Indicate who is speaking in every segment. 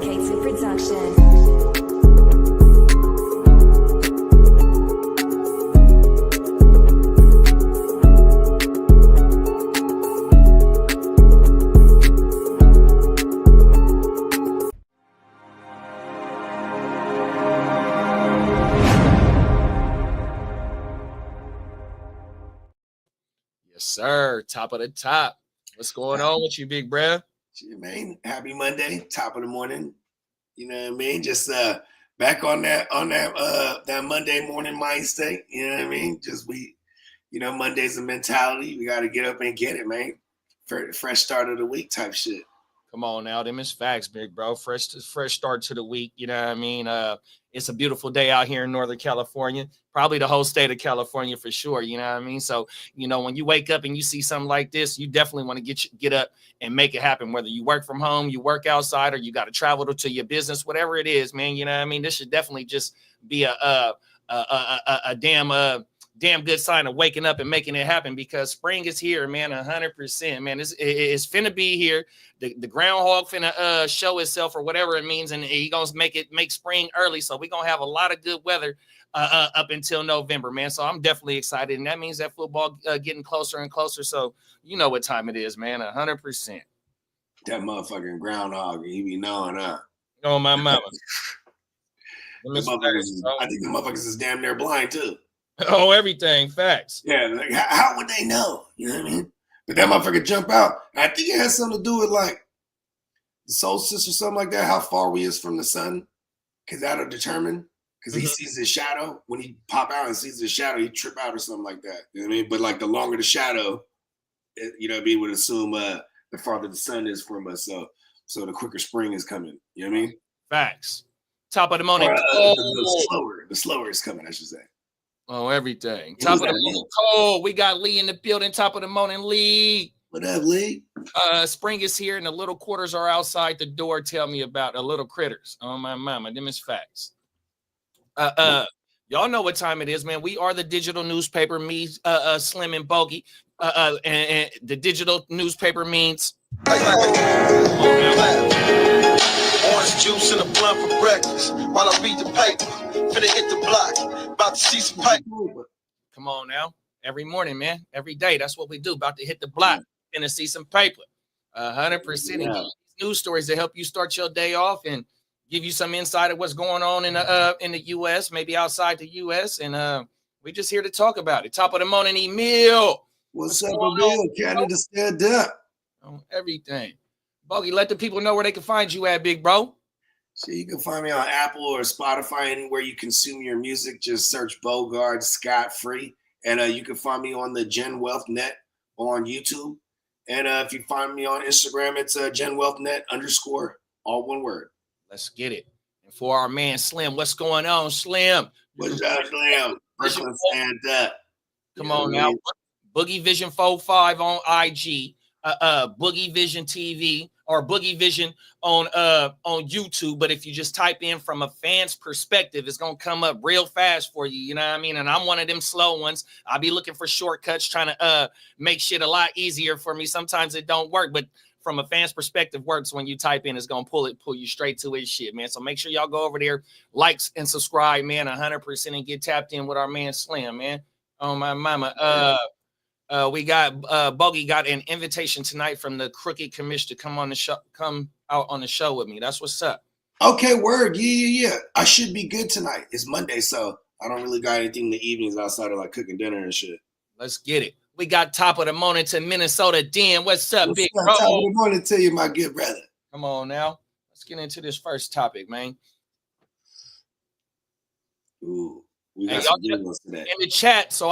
Speaker 1: dedicated production.
Speaker 2: Yes, sir. Top of the top. What's going on with you, big bruh?
Speaker 3: Shit, man. Happy Monday, top of the morning. You know what I mean? Just back on that Monday morning mind state. You know what I mean? Just Monday's a mentality. We got to get up and get it, man. Fresh start of the week type shit.
Speaker 2: Come on now, them is facts, big bro. Fresh start to the week. You know what I mean? It's a beautiful day out here in Northern California, probably the whole state of California for sure. You know what I mean? So, when you wake up and you see something like this, you definitely want to get up and make it happen. Whether you work from home, you work outside, or you got to travel to your business, whatever it is, man. You know what I mean? This should definitely just be a damn good sign of waking up and making it happen, because spring is here, man. 100%, man. It's finna be here. The groundhog finna show itself, or whatever it means, and he gonna make spring early. So we're gonna have a lot of good weather up until November, man. So I'm definitely excited, and that means that football getting closer and closer. So you know what time it is, man. 100%.
Speaker 3: That motherfucking groundhog, he be knowing,
Speaker 2: Oh, my mama.
Speaker 3: I think the motherfuckers is damn near blind too.
Speaker 2: Oh, everything. Facts.
Speaker 3: Yeah, like, how would they know? You know what I mean? But that motherfucker jump out. I think it has something to do with like the solstice or something like that, how far we is from the sun, because that'll determine, because he sees his shadow. When he pop out and sees his shadow, he trip out or something like that. You know what I mean? But like the longer the shadow, we would assume the farther the sun is from us. So the quicker spring is coming. You know what I mean?
Speaker 2: Facts. Top of the morning.
Speaker 3: The slower is coming, I should say.
Speaker 2: Oh, everything. Top of the morning. Cole, we got Lee in the building. Top of the morning, Lee.
Speaker 3: What up, Lee?
Speaker 2: Spring is here, and the little quarters are outside the door. Tell me about the little critters. Oh, my mama. Them is facts. Y'all know what time it is, man. We are the digital newspaper. Me, Slim, and Bogey. And the digital newspaper means...
Speaker 4: Orange juice and a blunt for breakfast while I read the paper. Finna hit the block, about to see some paper.
Speaker 2: Come on now. Every morning, man. Every day. That's what we do. About to hit the block. Finna see some paper. 100%. Yeah. News stories to help you start your day off and give you some insight of what's going on in the U.S., maybe outside the U.S. And we just here to talk about it. Top of the morning, Emil.
Speaker 3: What's up, Emil? Canada stand up.
Speaker 2: On everything. Bogey, let the people know where they can find you at, big bro.
Speaker 3: So you can find me on Apple or Spotify, anywhere you consume your music. Just search Bogard Scott Free. And you can find me on the Gen Wealth Net on YouTube. And if you find me on Instagram, it's Gen Wealth Net _ all one word.
Speaker 2: Let's get it. And for our man Slim, what's going on, Slim?
Speaker 3: What's up, Slim? Brooklyn stand up.
Speaker 2: Come on now. Boogie Vision 45 on IG. Boogie Vision TV or Boogie Vision on YouTube. But if you just type in from a fan's perspective, it's gonna come up real fast for you. You know what I mean? And I'm one of them slow ones. I'll be looking for shortcuts, trying to make shit a lot easier for me. Sometimes it don't work, but from a fan's perspective works. When you type in, it's gonna pull you straight to his shit, man. So make sure y'all go over there, likes and subscribe, man, 100%, and get tapped in with our man Slim, man. Oh my mama. We got Bogey got an invitation tonight from the Crooked Commission to come out on the show with me. That's what's up.
Speaker 3: Okay, word. Yeah. I should be good tonight. It's Monday, so I don't really got anything in the evenings outside of like cooking dinner and shit.
Speaker 2: Let's get it. We got top of the morning to Minnesota. Dan, what's up, big bro?
Speaker 3: Top of the morning to you, my good brother.
Speaker 2: Come on now. Let's get into this first topic, man.
Speaker 3: Ooh. We got some good ones today.
Speaker 2: In the chat, so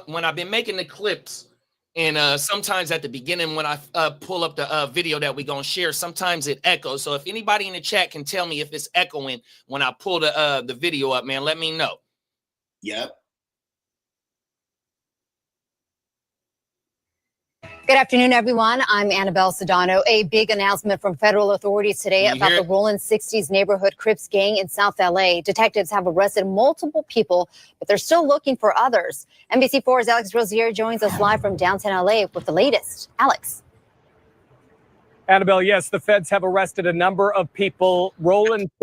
Speaker 2: when I've been making the clips, and sometimes at the beginning when I pull up the video that we're gonna share, sometimes it echoes. So if anybody in the chat can tell me if it's echoing when I pull the video up, man, let me know.
Speaker 3: Yep.
Speaker 5: Good afternoon, everyone. I'm Annabelle Sedano. A big announcement from federal authorities today about the Rolling 60s neighborhood Crips gang in South LA. Detectives have arrested multiple people, but they're still looking for others. NBC4's Alex Rosier joins us live from downtown LA with the latest. Alex.
Speaker 1: Annabelle, yes, the feds have arrested a number of people,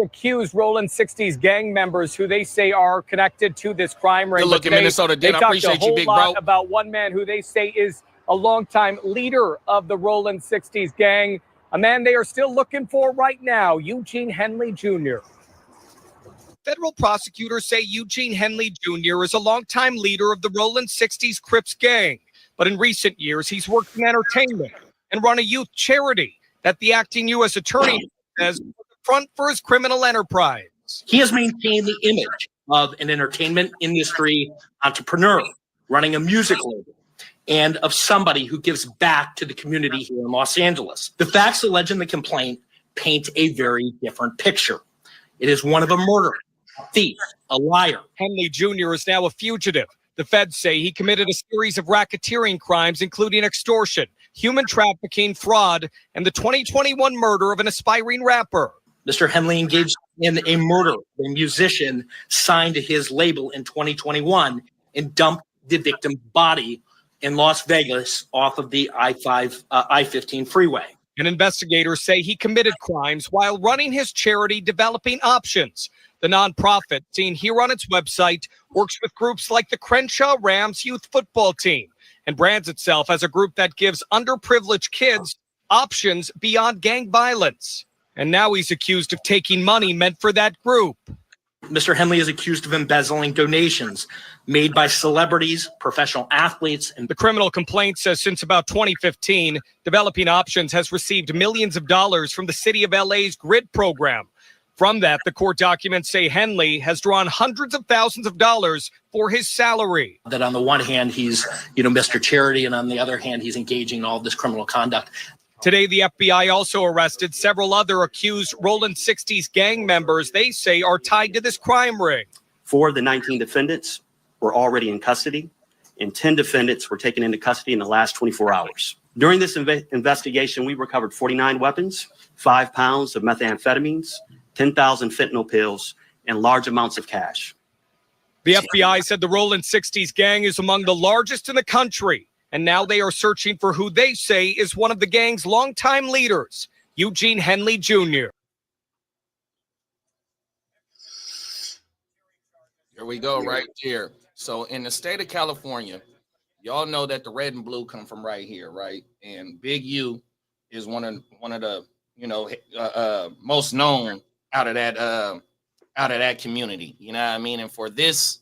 Speaker 1: accused Roland 60s gang members who they say are connected to this crime ring.
Speaker 2: Good looking Minnesota
Speaker 1: They
Speaker 2: Den. I
Speaker 1: talked
Speaker 2: appreciate
Speaker 1: a
Speaker 2: you,
Speaker 1: whole
Speaker 2: big
Speaker 1: lot
Speaker 2: bro.
Speaker 1: about one man who they say is a longtime leader of the Roland 60s gang, a man they are still looking for right now, Eugene Henley Jr. Federal prosecutors say Eugene Henley Jr. is a longtime leader of the Roland 60s Crips gang. But in recent years, he's worked in entertainment and run a youth charity that the acting U.S. attorney says was the front for his criminal enterprise.
Speaker 6: He has maintained the image of an entertainment industry entrepreneur running a music label and of somebody who gives back to the community here in Los Angeles. The facts alleged in the complaint paint a very different picture. It is one of a murderer, a thief, a liar.
Speaker 1: Henley Jr. is now a fugitive. The feds say he committed a series of racketeering crimes, including extortion, human trafficking, fraud, and the 2021 murder of an aspiring rapper.
Speaker 6: Mr. Henley engaged in a murder of a musician signed to his label in 2021 and dumped the victim's body in Las Vegas off of the I-15 freeway.
Speaker 1: And investigators say he committed crimes while running his charity Developing Options. The nonprofit, seen here on its website, works with groups like the Crenshaw Rams youth football team and brands itself as a group that gives underprivileged kids options beyond gang violence. And now he's accused of taking money meant for that group.
Speaker 6: Mr. Henley is accused of embezzling donations made by celebrities, professional athletes, and
Speaker 1: the criminal complaint says since about 2015, Developing Options has received millions of dollars from the city of LA's GRID program. From that, the court documents say Henley has drawn hundreds of thousands of dollars for his salary.
Speaker 6: That on the one hand, he's, Mr. Charity, and on the other hand, he's engaging in all this criminal conduct.
Speaker 1: Today, the FBI also arrested several other accused Roland 60s gang members they say are tied to this crime ring.
Speaker 7: 4 of the 19 defendants were already in custody, and 10 defendants were taken into custody in the last 24 hours. During this investigation, we recovered 49 weapons, 5 pounds of methamphetamines, 10,000 fentanyl pills, and large amounts of cash.
Speaker 1: The FBI said the Roland 60s gang is among the largest in the country, and now they are searching for who they say is one of the gang's longtime leaders, Eugene Henley Jr.
Speaker 2: Here we go, right here. So in the state of California, y'all know that the red and blue come from right here, right? And Big U is one of the most known out of that community. You know what I mean? And for this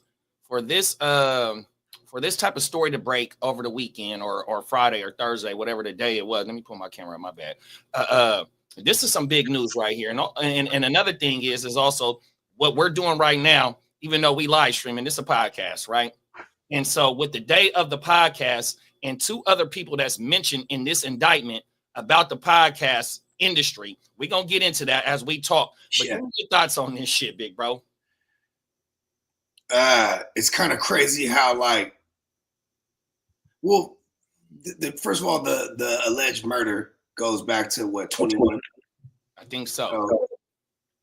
Speaker 2: type of story to break over the weekend or Friday or Thursday, whatever the day it was. Let me pull my camera on, my bad. This is some big news right here. And another thing is also what we're doing right now, even though we live streaming, this is a podcast, right? And so with the day of the podcast and 2 other people that's mentioned in this indictment about the podcast industry, we're going to get into that as we talk. But what are your thoughts on this shit, big bro?
Speaker 3: It's kind of crazy how, first of all, the alleged murder goes back to what, 21?
Speaker 2: I think so.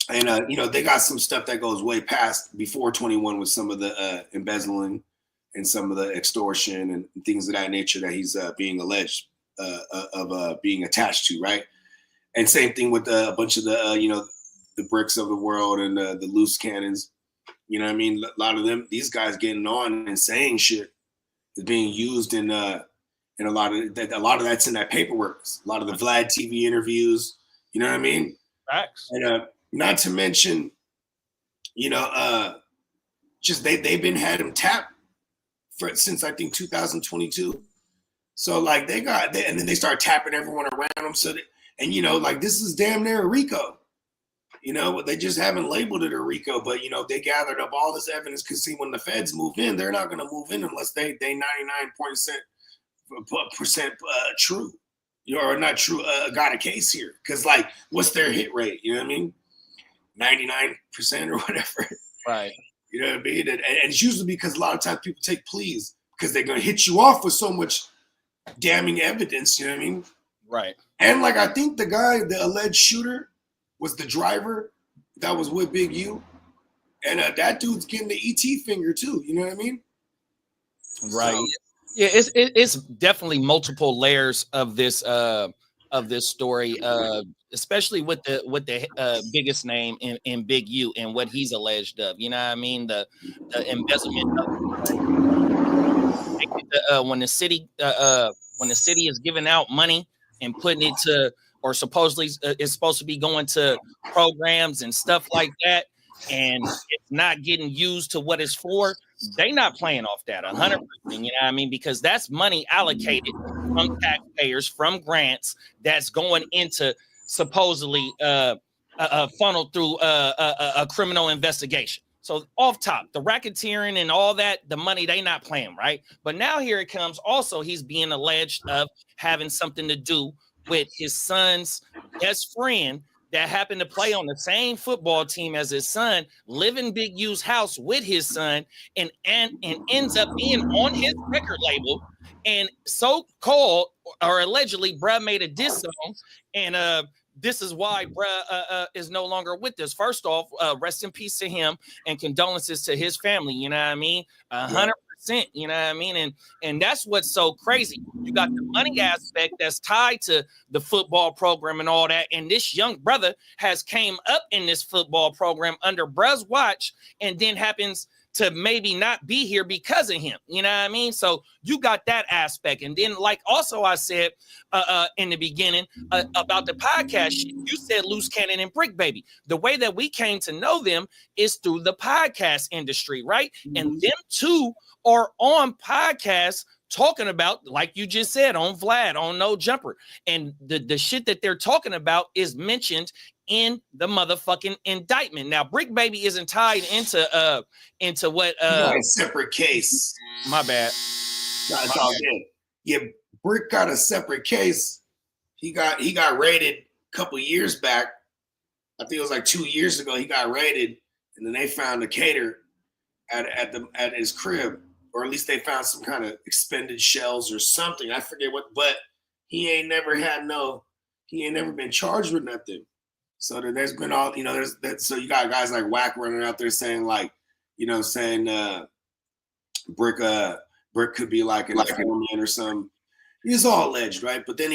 Speaker 3: And they got some stuff that goes way past before 21 with some of the embezzling and some of the extortion and things of that nature that he's being alleged of being attached to, right? And same thing with a bunch of the bricks of the world and the loose cannons. You know what I mean? A lot of them, these guys getting on and saying shit is being used in a lot of that's in that paperwork. A lot of the Vlad TV interviews. You know what I mean?
Speaker 2: Facts.
Speaker 3: And not to mention, just they've been had him tapped since I think 2022. So and then they start tapping everyone around them. So this is damn near a RICO. They just haven't labeled it a RICO, but they gathered up all this evidence because see, when the feds move in, they're not going to move in unless they 99% true, or not true, got a case here. Because what's their hit rate? You know what I mean? 99% or whatever.
Speaker 2: Right.
Speaker 3: You know what I mean? And it's usually because a lot of times people take pleas because they're going to hit you off with so much damning evidence. You know what I mean?
Speaker 2: Right.
Speaker 3: And I think the alleged shooter was the driver that was with Big U. And that dude's getting the ET finger too. You know what I mean?
Speaker 2: Right. So, yeah, it's definitely multiple layers of this of this story, especially with the biggest name in Big U and what he's alleged of. You know what I mean? The embezzlement of when the city is giving out money and putting it to, or supposedly it's supposed to be going to programs and stuff like that, and it's not getting used to what it's for. They not playing off that 100%, you know what I mean? Because that's money allocated from taxpayers, from grants that's going into supposedly funneled through a criminal investigation. So off top, the racketeering and all that, the money they not playing, right? But now here it comes. Also, he's being alleged of having something to do with his son's best friend that happened to play on the same football team as his son, live in Big U's house with his son, and ends up being on his record label. And so-called or allegedly, bruh made a diss song, and this is why bruh is no longer with us. First off, rest in peace to him and condolences to his family. You know what I mean? 100%. You know what I mean? And that's what's so crazy. You got the money aspect that's tied to the football program and all that. And this young brother has came up in this football program under bruh's watch, and then happens to maybe not be here because of him. You know what I mean? So you got that aspect. And then, like also I said in the beginning about the podcast shit, you said Loose Cannon and Brick Baby. The way that we came to know them is through the podcast industry, right? Mm-hmm. And them two are on podcasts talking about, like you just said, on Vlad, on No Jumper. And the shit that they're talking about is mentioned in the motherfucking indictment. Now, Brick Baby isn't tied into what
Speaker 3: a separate case.
Speaker 2: My bad.
Speaker 3: It's all good. Yeah, Brick got a separate case. He got raided a couple years back. I think it was like 2 years ago. He got raided, and then they found a cater at his crib, or at least they found some kind of expended shells or something. I forget what, but he ain't never been charged with nothing. So there's been all, there's that. So you got guys like Wack running out there saying like, Brick could be like an informant or something. It's all alleged, right? But then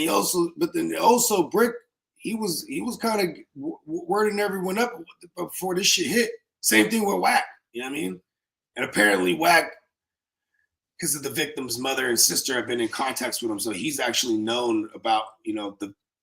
Speaker 3: also Brick, he was kind of wording everyone up before this shit hit. Same thing with Wack, you know what I mean? And apparently Wack, because of the victim's mother and sister, have been in contact with him, so he's actually known about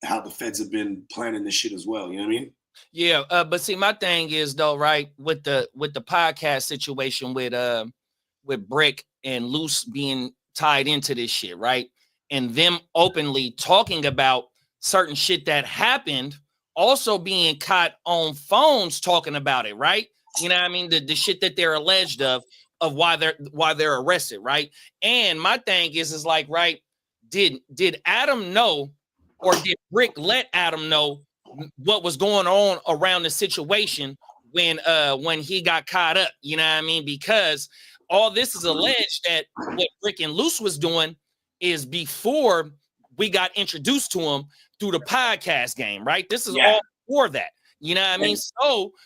Speaker 3: how the feds have been planning this shit as well. You know what I mean?
Speaker 2: Yeah, but see, my thing is though, right, with the podcast situation with Brick and Loose being tied into this shit, right, and them openly talking about certain shit that happened, also being caught on phones talking about it, right? You know what I mean? The shit that they're alleged of why they're arrested, right? And my thing is like, right, did Adam know, or did Brick let Adam know what was going on around the situation when he got caught up? You know what I mean? Because all this is alleged that what Brick and Loose was doing is before we got introduced to him through the podcast game, right? This is all before that. You know what I mean?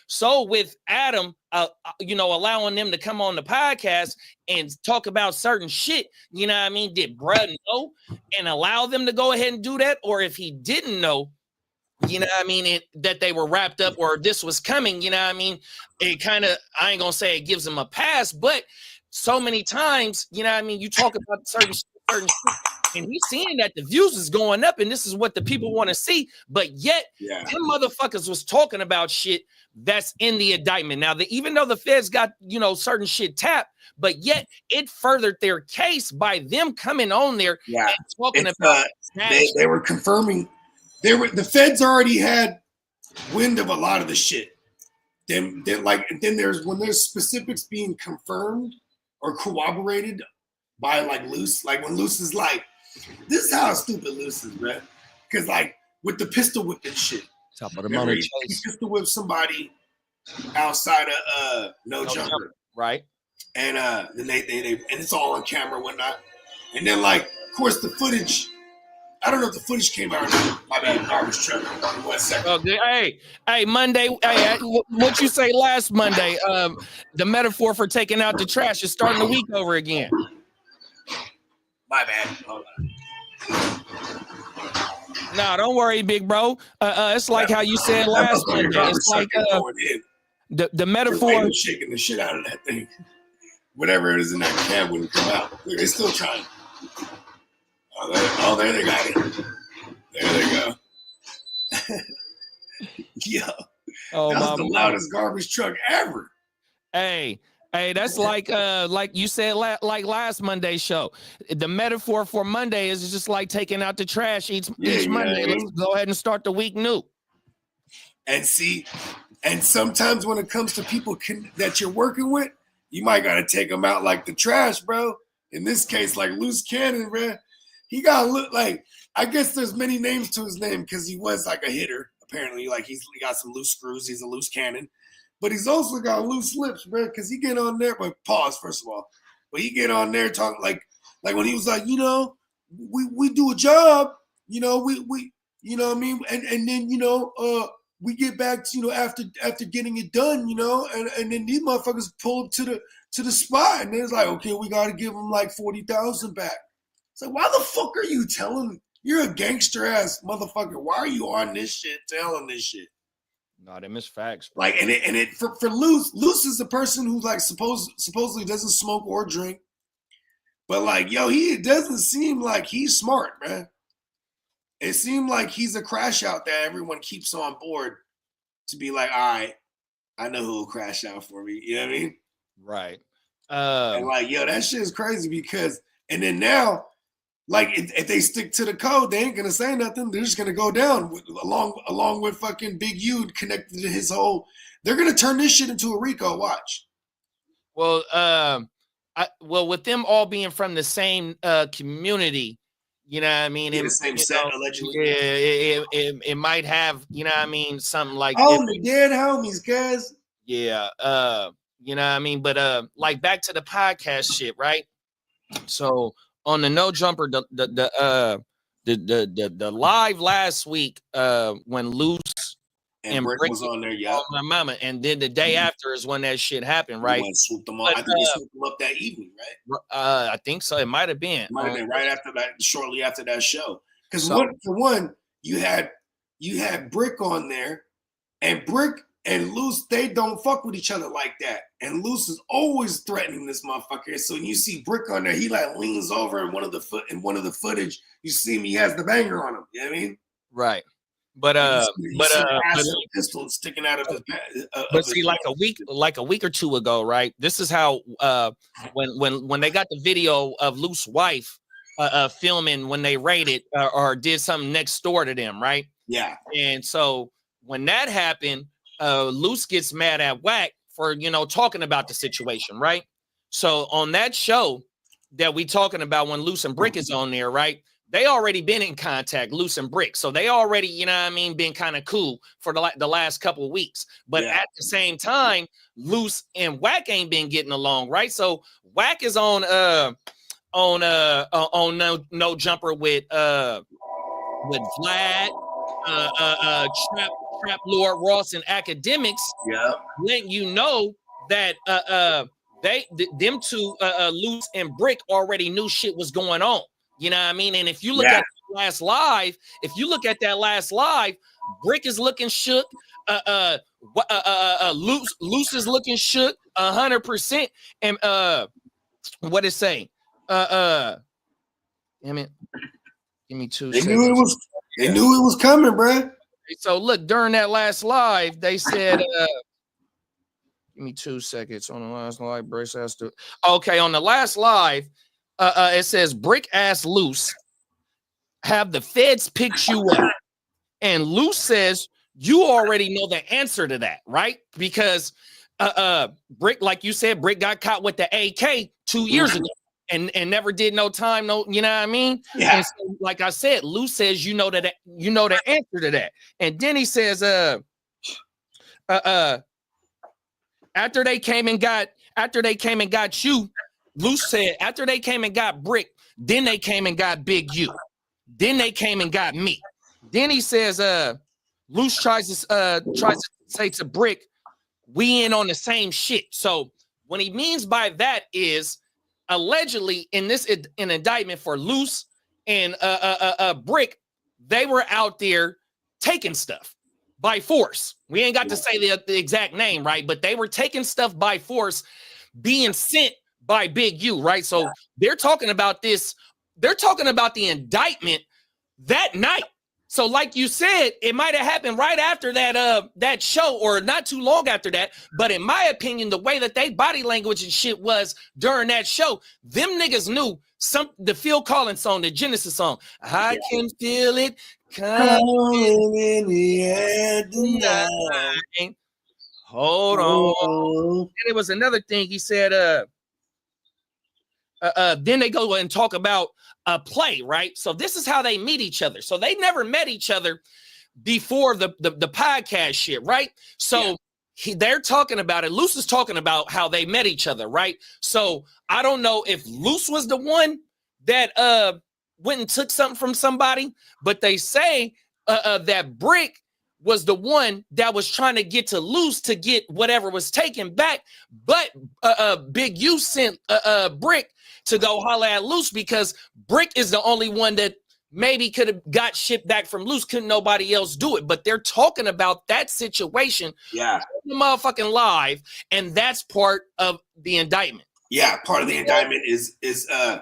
Speaker 2: So with Adam, allowing them to come on the podcast and talk about certain shit, you know what I mean? Did bruh know and allow them to go ahead and do that? Or if he didn't know, you know what I mean, that they were wrapped up or this was coming, you know what I mean? It kind of, I ain't gonna say it gives them a pass, but so many times, you know what I mean, you talk about certain shit, and he's seeing that the views is going up and this is what the people want to see, but yet them motherfuckers was talking about shit that's in the indictment. Now, even though the feds got, certain shit tapped, but yet it furthered their case by them coming on there and talking about
Speaker 3: they were confirming. The feds already had wind of a lot of the shit. Then there's when there's specifics being confirmed or corroborated by like Loose, like when Loose is like, this is how stupid Loose is, man. Because like with the pistol whipping shit,
Speaker 2: top of the money,
Speaker 3: he pistol whipped somebody outside of no jumper,
Speaker 2: right?
Speaker 3: And then they and it's all on camera and whatnot. And then like, of course, the footage. I don't know if the footage came out or not. My bad, garbage truck. 1 second.
Speaker 2: Okay. Hey, Monday. Hey, what you say last Monday? The metaphor for taking out the trash is starting the week over again.
Speaker 3: My bad. Hold on.
Speaker 2: No, don't worry, big bro. It's like how you said last Monday. It's like the metaphor.
Speaker 3: Shaking the shit out of that thing. Whatever it is in that can wouldn't come out. They're still trying. Oh, there they got it. There they go. Yo,
Speaker 2: oh,
Speaker 3: that was the loudest garbage truck ever.
Speaker 2: Hey, that's like you said, like last Monday's show. The metaphor for Monday is just like taking out the trash each Monday. Let's go ahead and start the week new.
Speaker 3: And see, and sometimes when it comes to people that you're working with, you might got to take them out like the trash, bro. In this case, like Loose Cannon, bro. He got to look like, I guess there's many names to his name because he was like a hitter. Apparently, like he got some loose screws. He's a loose cannon. But he's also got loose lips, bro, because he get on there, but pause, first of all. But he get on there talking like when he was like, you know, we do a job, you know, we you know what I mean? And then, you know, we get back to, you know, after getting it done, you know, and then these motherfuckers pull up to the spot, and it's like, okay, we got to give them like 40,000 back. It's like, why the fuck are you telling? You're a gangster ass motherfucker. Why are you on this shit, telling this shit?
Speaker 2: No, them is facts, bro.
Speaker 3: Like, and it for Luce is the person who like supposedly doesn't smoke or drink, but like, yo, he doesn't seem like he's smart, man. It seemed like he's a crash out that everyone keeps on board to be like, all right, I know who will crash out for me. You know what I mean?
Speaker 2: Right.
Speaker 3: And like, yo, that shit is crazy because, and then now, like, if they stick to the code, they ain't gonna say nothing. They're just gonna go down along with fucking Big U connected to his whole. They're gonna turn this shit into a RICO. Watch.
Speaker 2: Well, with them all being from the same community, you know what I mean?
Speaker 3: The same set, allegedly.
Speaker 2: Yeah, it might have, you know what I mean, something like
Speaker 3: dead homies, guys.
Speaker 2: Yeah, you know what I mean? But like back to the podcast shit, right? So on the No Jumper, the live last week, when Loose and Brick
Speaker 3: was on there, yeah,
Speaker 2: my mama, and then the day after is when that shit happened, right?
Speaker 3: Swooped them up. I think they swooped them up that evening, right?
Speaker 2: I think so. It might have been.
Speaker 3: Might have been right after that, shortly after that show. Because for one, you had Brick on there, and Brick and Loose, they don't fuck with each other like that. And Loose is always threatening this motherfucker. So when you see Brick on there, he like leans over in one of the footage. You see him, he has the banger on him. You know what I mean?
Speaker 2: Right. But
Speaker 3: pistol sticking out of his
Speaker 2: but see, like a week or two ago, right? This is how when they got the video of Loose wife filming when they raided or did something next door to them, right?
Speaker 3: Yeah.
Speaker 2: And so when that happened, Loose gets mad at Wack for, you know, talking about the situation, right? So on that show that we talking about when Loose and Brick is on there, right? They already been in contact, Loose and Brick. So they already, you know what I mean, been kind of cool for the last couple of weeks. But at the same time, Loose and Wack ain't been getting along, right? So Wack is on No Jumper with Vlad, Trap Lord Ross and Academics, letting you know that them two, Loose and Brick, already knew shit was going on. You know what I mean? And if you look at the last live, Brick is looking shook. Loose is looking shook 100%. And what it say? Damn it. Give me 2 seconds.
Speaker 3: They knew it was coming, bro.
Speaker 2: So look, during that last live, they said, give me 2 seconds on the last live. Brace has to. Okay, on the last live, it says Brick asked Loose, have the feds picked you up? And Loose says, you already know the answer to that, right? Because Brick, like you said, Brick got caught with the AK 2 years ago and never did no time, you know what I mean?
Speaker 3: Yeah.
Speaker 2: And so, like I said, Loose says you know the answer to that. And then he says, after they came and got you, Loose said, after they came and got Brick, then they came and got Big U. Then they came and got me. Then he says, Loose tries to say to Brick, we in on the same shit. So what he means by that is allegedly in an indictment for Loose and Brick, they were out there taking stuff by force. We ain't got to say the exact name, right? But they were taking stuff by force, being sent by Big U, right? So they're talking about this. They're talking about the indictment that night. So like you said, it might have happened right after that show or not too long after that. But in my opinion, the way that they body language and shit was during that show, them niggas knew the Phil Collins song, the Genesis song. I can feel it coming in the air tonight. Hold on. And it was another thing he said, then they go and talk about a play, right? So this is how they meet each other. So they never met each other before the podcast shit, right? So they're talking about it. Luce is talking about how they met each other, right? So I don't know if Luce was the one that went and took something from somebody, but they say that Brick was the one that was trying to get to Luce to get whatever was taken back. But Big U sent Brick to go holler at Luce because Brick is the only one that maybe could have got shit back from Luce. Couldn't nobody else do it. But they're talking about that situation.
Speaker 3: Yeah.
Speaker 2: Motherfucking live. And that's part of the indictment.
Speaker 3: Yeah. Part of the indictment is I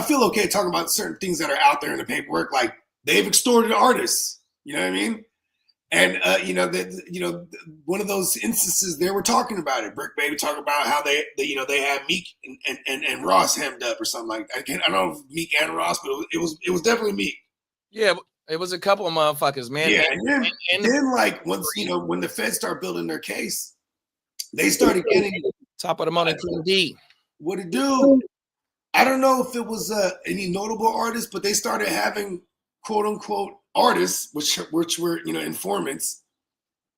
Speaker 3: feel okay talking about certain things that are out there in the paperwork. Like they've extorted artists. You know what I mean? And one of those instances they were talking about it. Brick Baby talking about how they had Meek and Ross hemmed up or something like that. I don't know if Meek and Ross, but it was definitely Meek.
Speaker 2: Yeah, it was a couple of motherfuckers, man.
Speaker 3: Yeah, and then like once when the feds start building their case, they started getting
Speaker 2: top of the morning D.
Speaker 3: What it do? I don't know if it was any notable artists, but they started having quote unquote artists, which were informants,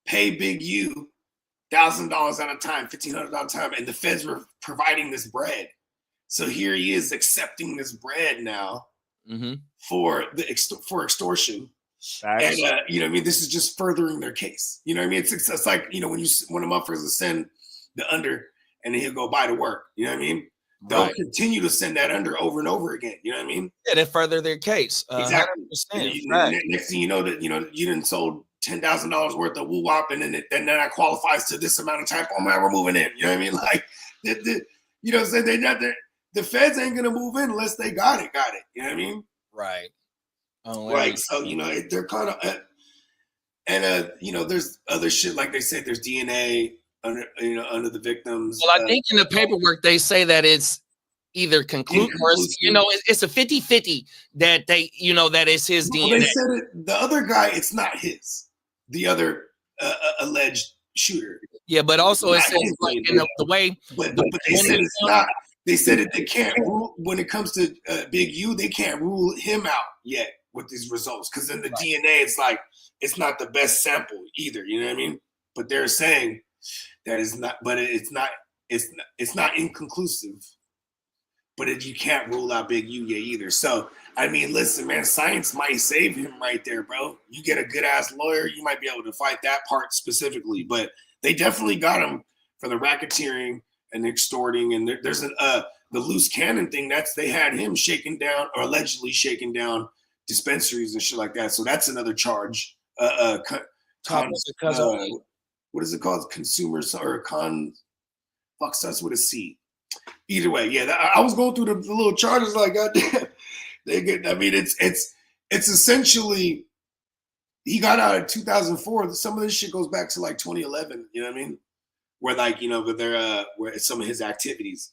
Speaker 3: pay Big U $1,000 at a time, $1,500 at a time, and the feds were providing this bread. So here he is accepting this bread now for extortion. And this is just furthering their case. You know what I mean? It's like when a motherfuckers send the under and then he'll go buy to work. You know what I mean? They'll continue to send that under over and over again. You know what I mean?
Speaker 2: Yeah, to further their case.
Speaker 3: Exactly. Next thing you know that you didn't sold $10,000 worth of woo wop, and then that qualifies to this amount of time. Oh man, we're moving in. You know what I mean? Like, so the feds ain't gonna move in unless they got it. You know what I mean?
Speaker 2: Right.
Speaker 3: Right. So they're kind of, there's other shit like they said. There's DNA under the victims.
Speaker 2: Well, I think in the paperwork they say that it's either conclusive or it's a 50-50 that they that is his DNA.
Speaker 3: They said the other guy, it's not his. The other alleged shooter.
Speaker 2: Yeah, but also it says like the way.
Speaker 3: But they said it's not. They said that they can't rule when it comes to Big U. They can't rule him out yet with these results because in the DNA, it's like it's not the best sample either. You know what I mean? But they're saying that is not. But it's not inconclusive. But you can't rule out Big U yet either. So I mean, listen, man, science might save him right there, bro. You get a good ass lawyer, you might be able to fight that part specifically. But they definitely got him for the racketeering and extorting. And there's the loose cannon thing. They had him shaking down or allegedly shaking down dispensaries and shit like that. So that's another charge. What is it called? Consumers or starts with a C. Either way, yeah. I was going through the little charges like, goddamn, they get. I mean, it's essentially he got out in 2004. Some of this shit goes back to like 2011. You know what I mean? Where where some of his activities,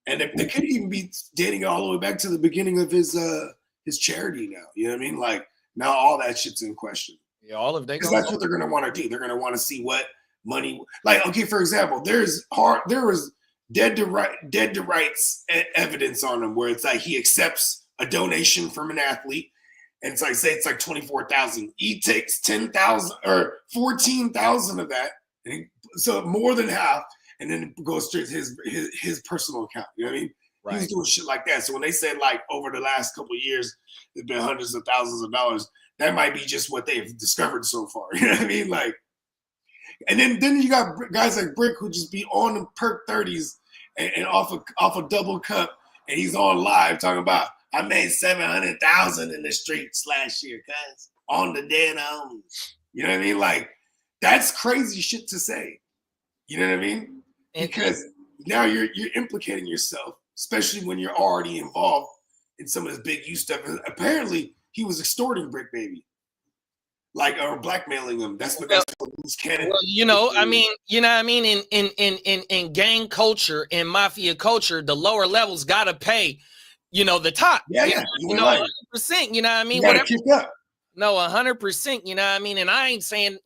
Speaker 3: and they could even be dating all the way back to the beginning of his charity now. You know what I mean? Like now all that shit's in question.
Speaker 2: Yeah, all of that.
Speaker 3: Because that's what they're gonna want to do. They're gonna want to see what money. Like, okay, for example, there was dead to rights evidence on him where it's like he accepts a donation from an athlete, and it's like say it's like 24,000. He takes 10,000 or 14,000 of that, so more than half, and then it goes straight to his personal account. You know what I mean? Right. He's doing shit like that. So when they said like over the last couple of years, there's been hundreds of thousands of dollars. That might be just what they've discovered so far. You know what I mean? Like, and then you got guys like Brick who just be on the perk 30s and off a double cup, and he's on live talking about I made 700,000 in the streets last year, cuz on the dead homies. You know what I mean? Like, that's crazy shit to say. You know what I mean? Because now you're implicating yourself, especially when you're already involved in some of this big U stuff. And apparently, he was extorting Brick Baby, like, or blackmailing him. That's what he's canon.
Speaker 2: Well, I mean, in gang culture, in mafia culture, the lower levels gotta pay, the top.
Speaker 3: Yeah.
Speaker 2: 100%. You know what I mean?
Speaker 3: Whatever. Kick up.
Speaker 2: No, 100%. You know what I mean? And I ain't saying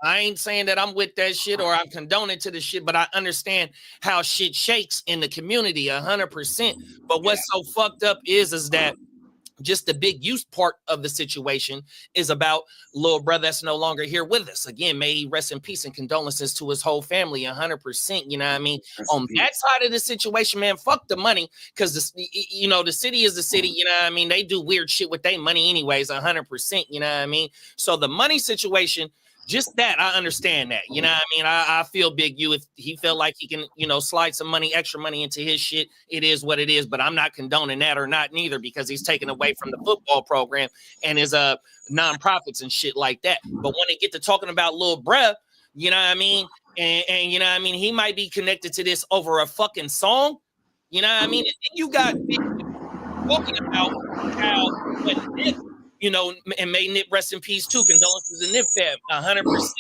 Speaker 2: that I'm with that shit or I'm condoning to the shit, but I understand how shit shakes in the community 100%. But what's so fucked up is that just the big use part of the situation is about little brother that's no longer here with us. Again, may he rest in peace and condolences to his whole family 100%. You know what I mean? On that side of the situation, man, fuck the money, because the city is the city. You know what I mean? They do weird shit with their money anyways 100%. You know what I mean? So the money situation, just that, I understand that. You know what I mean? I feel Big U. If he felt like he can, slide some extra money into his shit, it is what it is. But I'm not condoning that or not neither, because he's taken away from the football program and his nonprofits and shit like that. But when they get to talking about Lil Bruh, you know what I mean? And you know what I mean? He might be connected to this over a fucking song. You know what I mean? And then you got Big U talking about how when Nick, and may Nip rest in peace too. Condolences to Nip fam, 100%.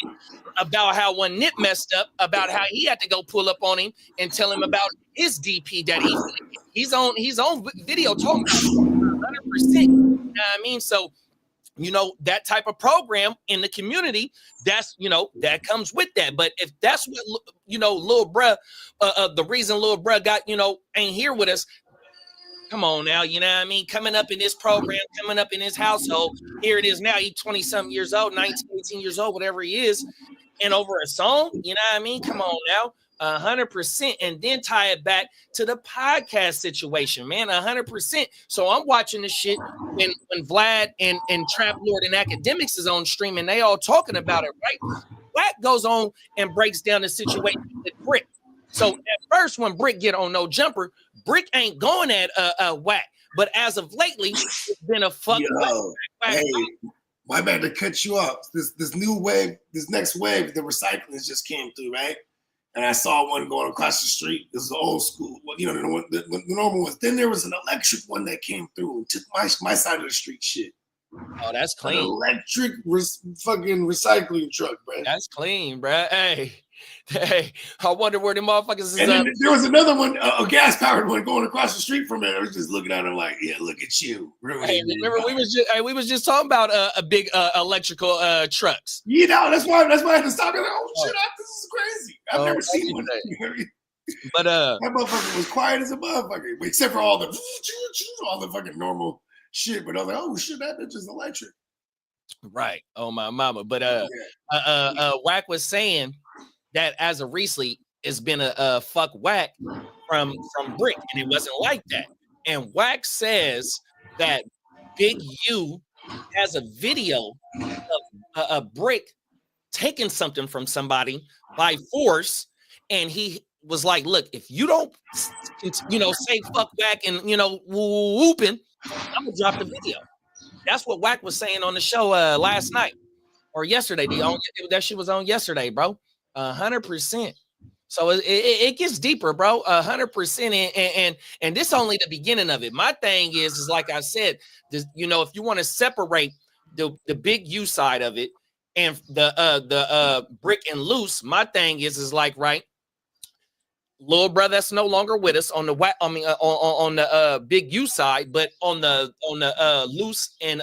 Speaker 2: About how when Nip messed up, about how he had to go pull up on him and tell him about his DP that he's on video talking about 100%. You know what I mean? So, that type of program in the community, that's, that comes with that. But if that's what, Lil Bruh, the reason Lil Bruh got, ain't here with us, come on now, you know what I mean? Coming up in this program, coming up in his household. Here it is now. He's 20-something years old, 19, 18 years old, whatever he is. And over a song, you know what I mean? Come on now, 100%. And then tie it back to the podcast situation, man, 100%. So I'm watching this shit when Vlad and Trap Lord and Academics is on stream and they all talking about it, right? Vlad goes on and breaks down the situation with Brick. So at first, when Brick get on No Jumper, Brick ain't going at Whack. But as of lately, it's been a fuck.
Speaker 3: Hey, my bad to cut you off. This new wave, this next wave, the recycling just came through, right? And I saw one going across the street. This is the old school, the normal ones. Then there was an electric one that came through and took my side of the street shit.
Speaker 2: Oh, that's clean.
Speaker 3: An electric fucking recycling truck, bro.
Speaker 2: That's clean, bro. Hey, I wonder where the motherfuckers is.
Speaker 3: And then there was another one, a gas-powered one going across the street from it. I was just looking at him like, yeah, look at you.
Speaker 2: Hey, remember we was just talking about a big electrical trucks.
Speaker 3: That's why I had to stop. Like, oh shit, this is crazy. I've never seen one.
Speaker 2: But
Speaker 3: that motherfucker was quiet as a motherfucker, except for all the fucking normal shit. But I was like, oh shit, that bitch is electric.
Speaker 2: Right. Oh my mama. But Wack was saying that as of recently, it's been a fuck Whack from Brick, and it wasn't like that. And Whack says that Big U has a video of a Brick taking something from somebody by force, and he was like, "Look, if you don't, say fuck Whack and whooping, I'm gonna drop the video." That's what Whack was saying on the show last night or yesterday. That shit was on yesterday, bro. 100%. So it gets deeper, bro. 100%. And this only the beginning of it. My thing is like I said, if you want to separate the Big U side of it and the Brick and Loose, my thing is like, right, Lil Bruh that's no longer with us on the on the Big U side, but on the Loose and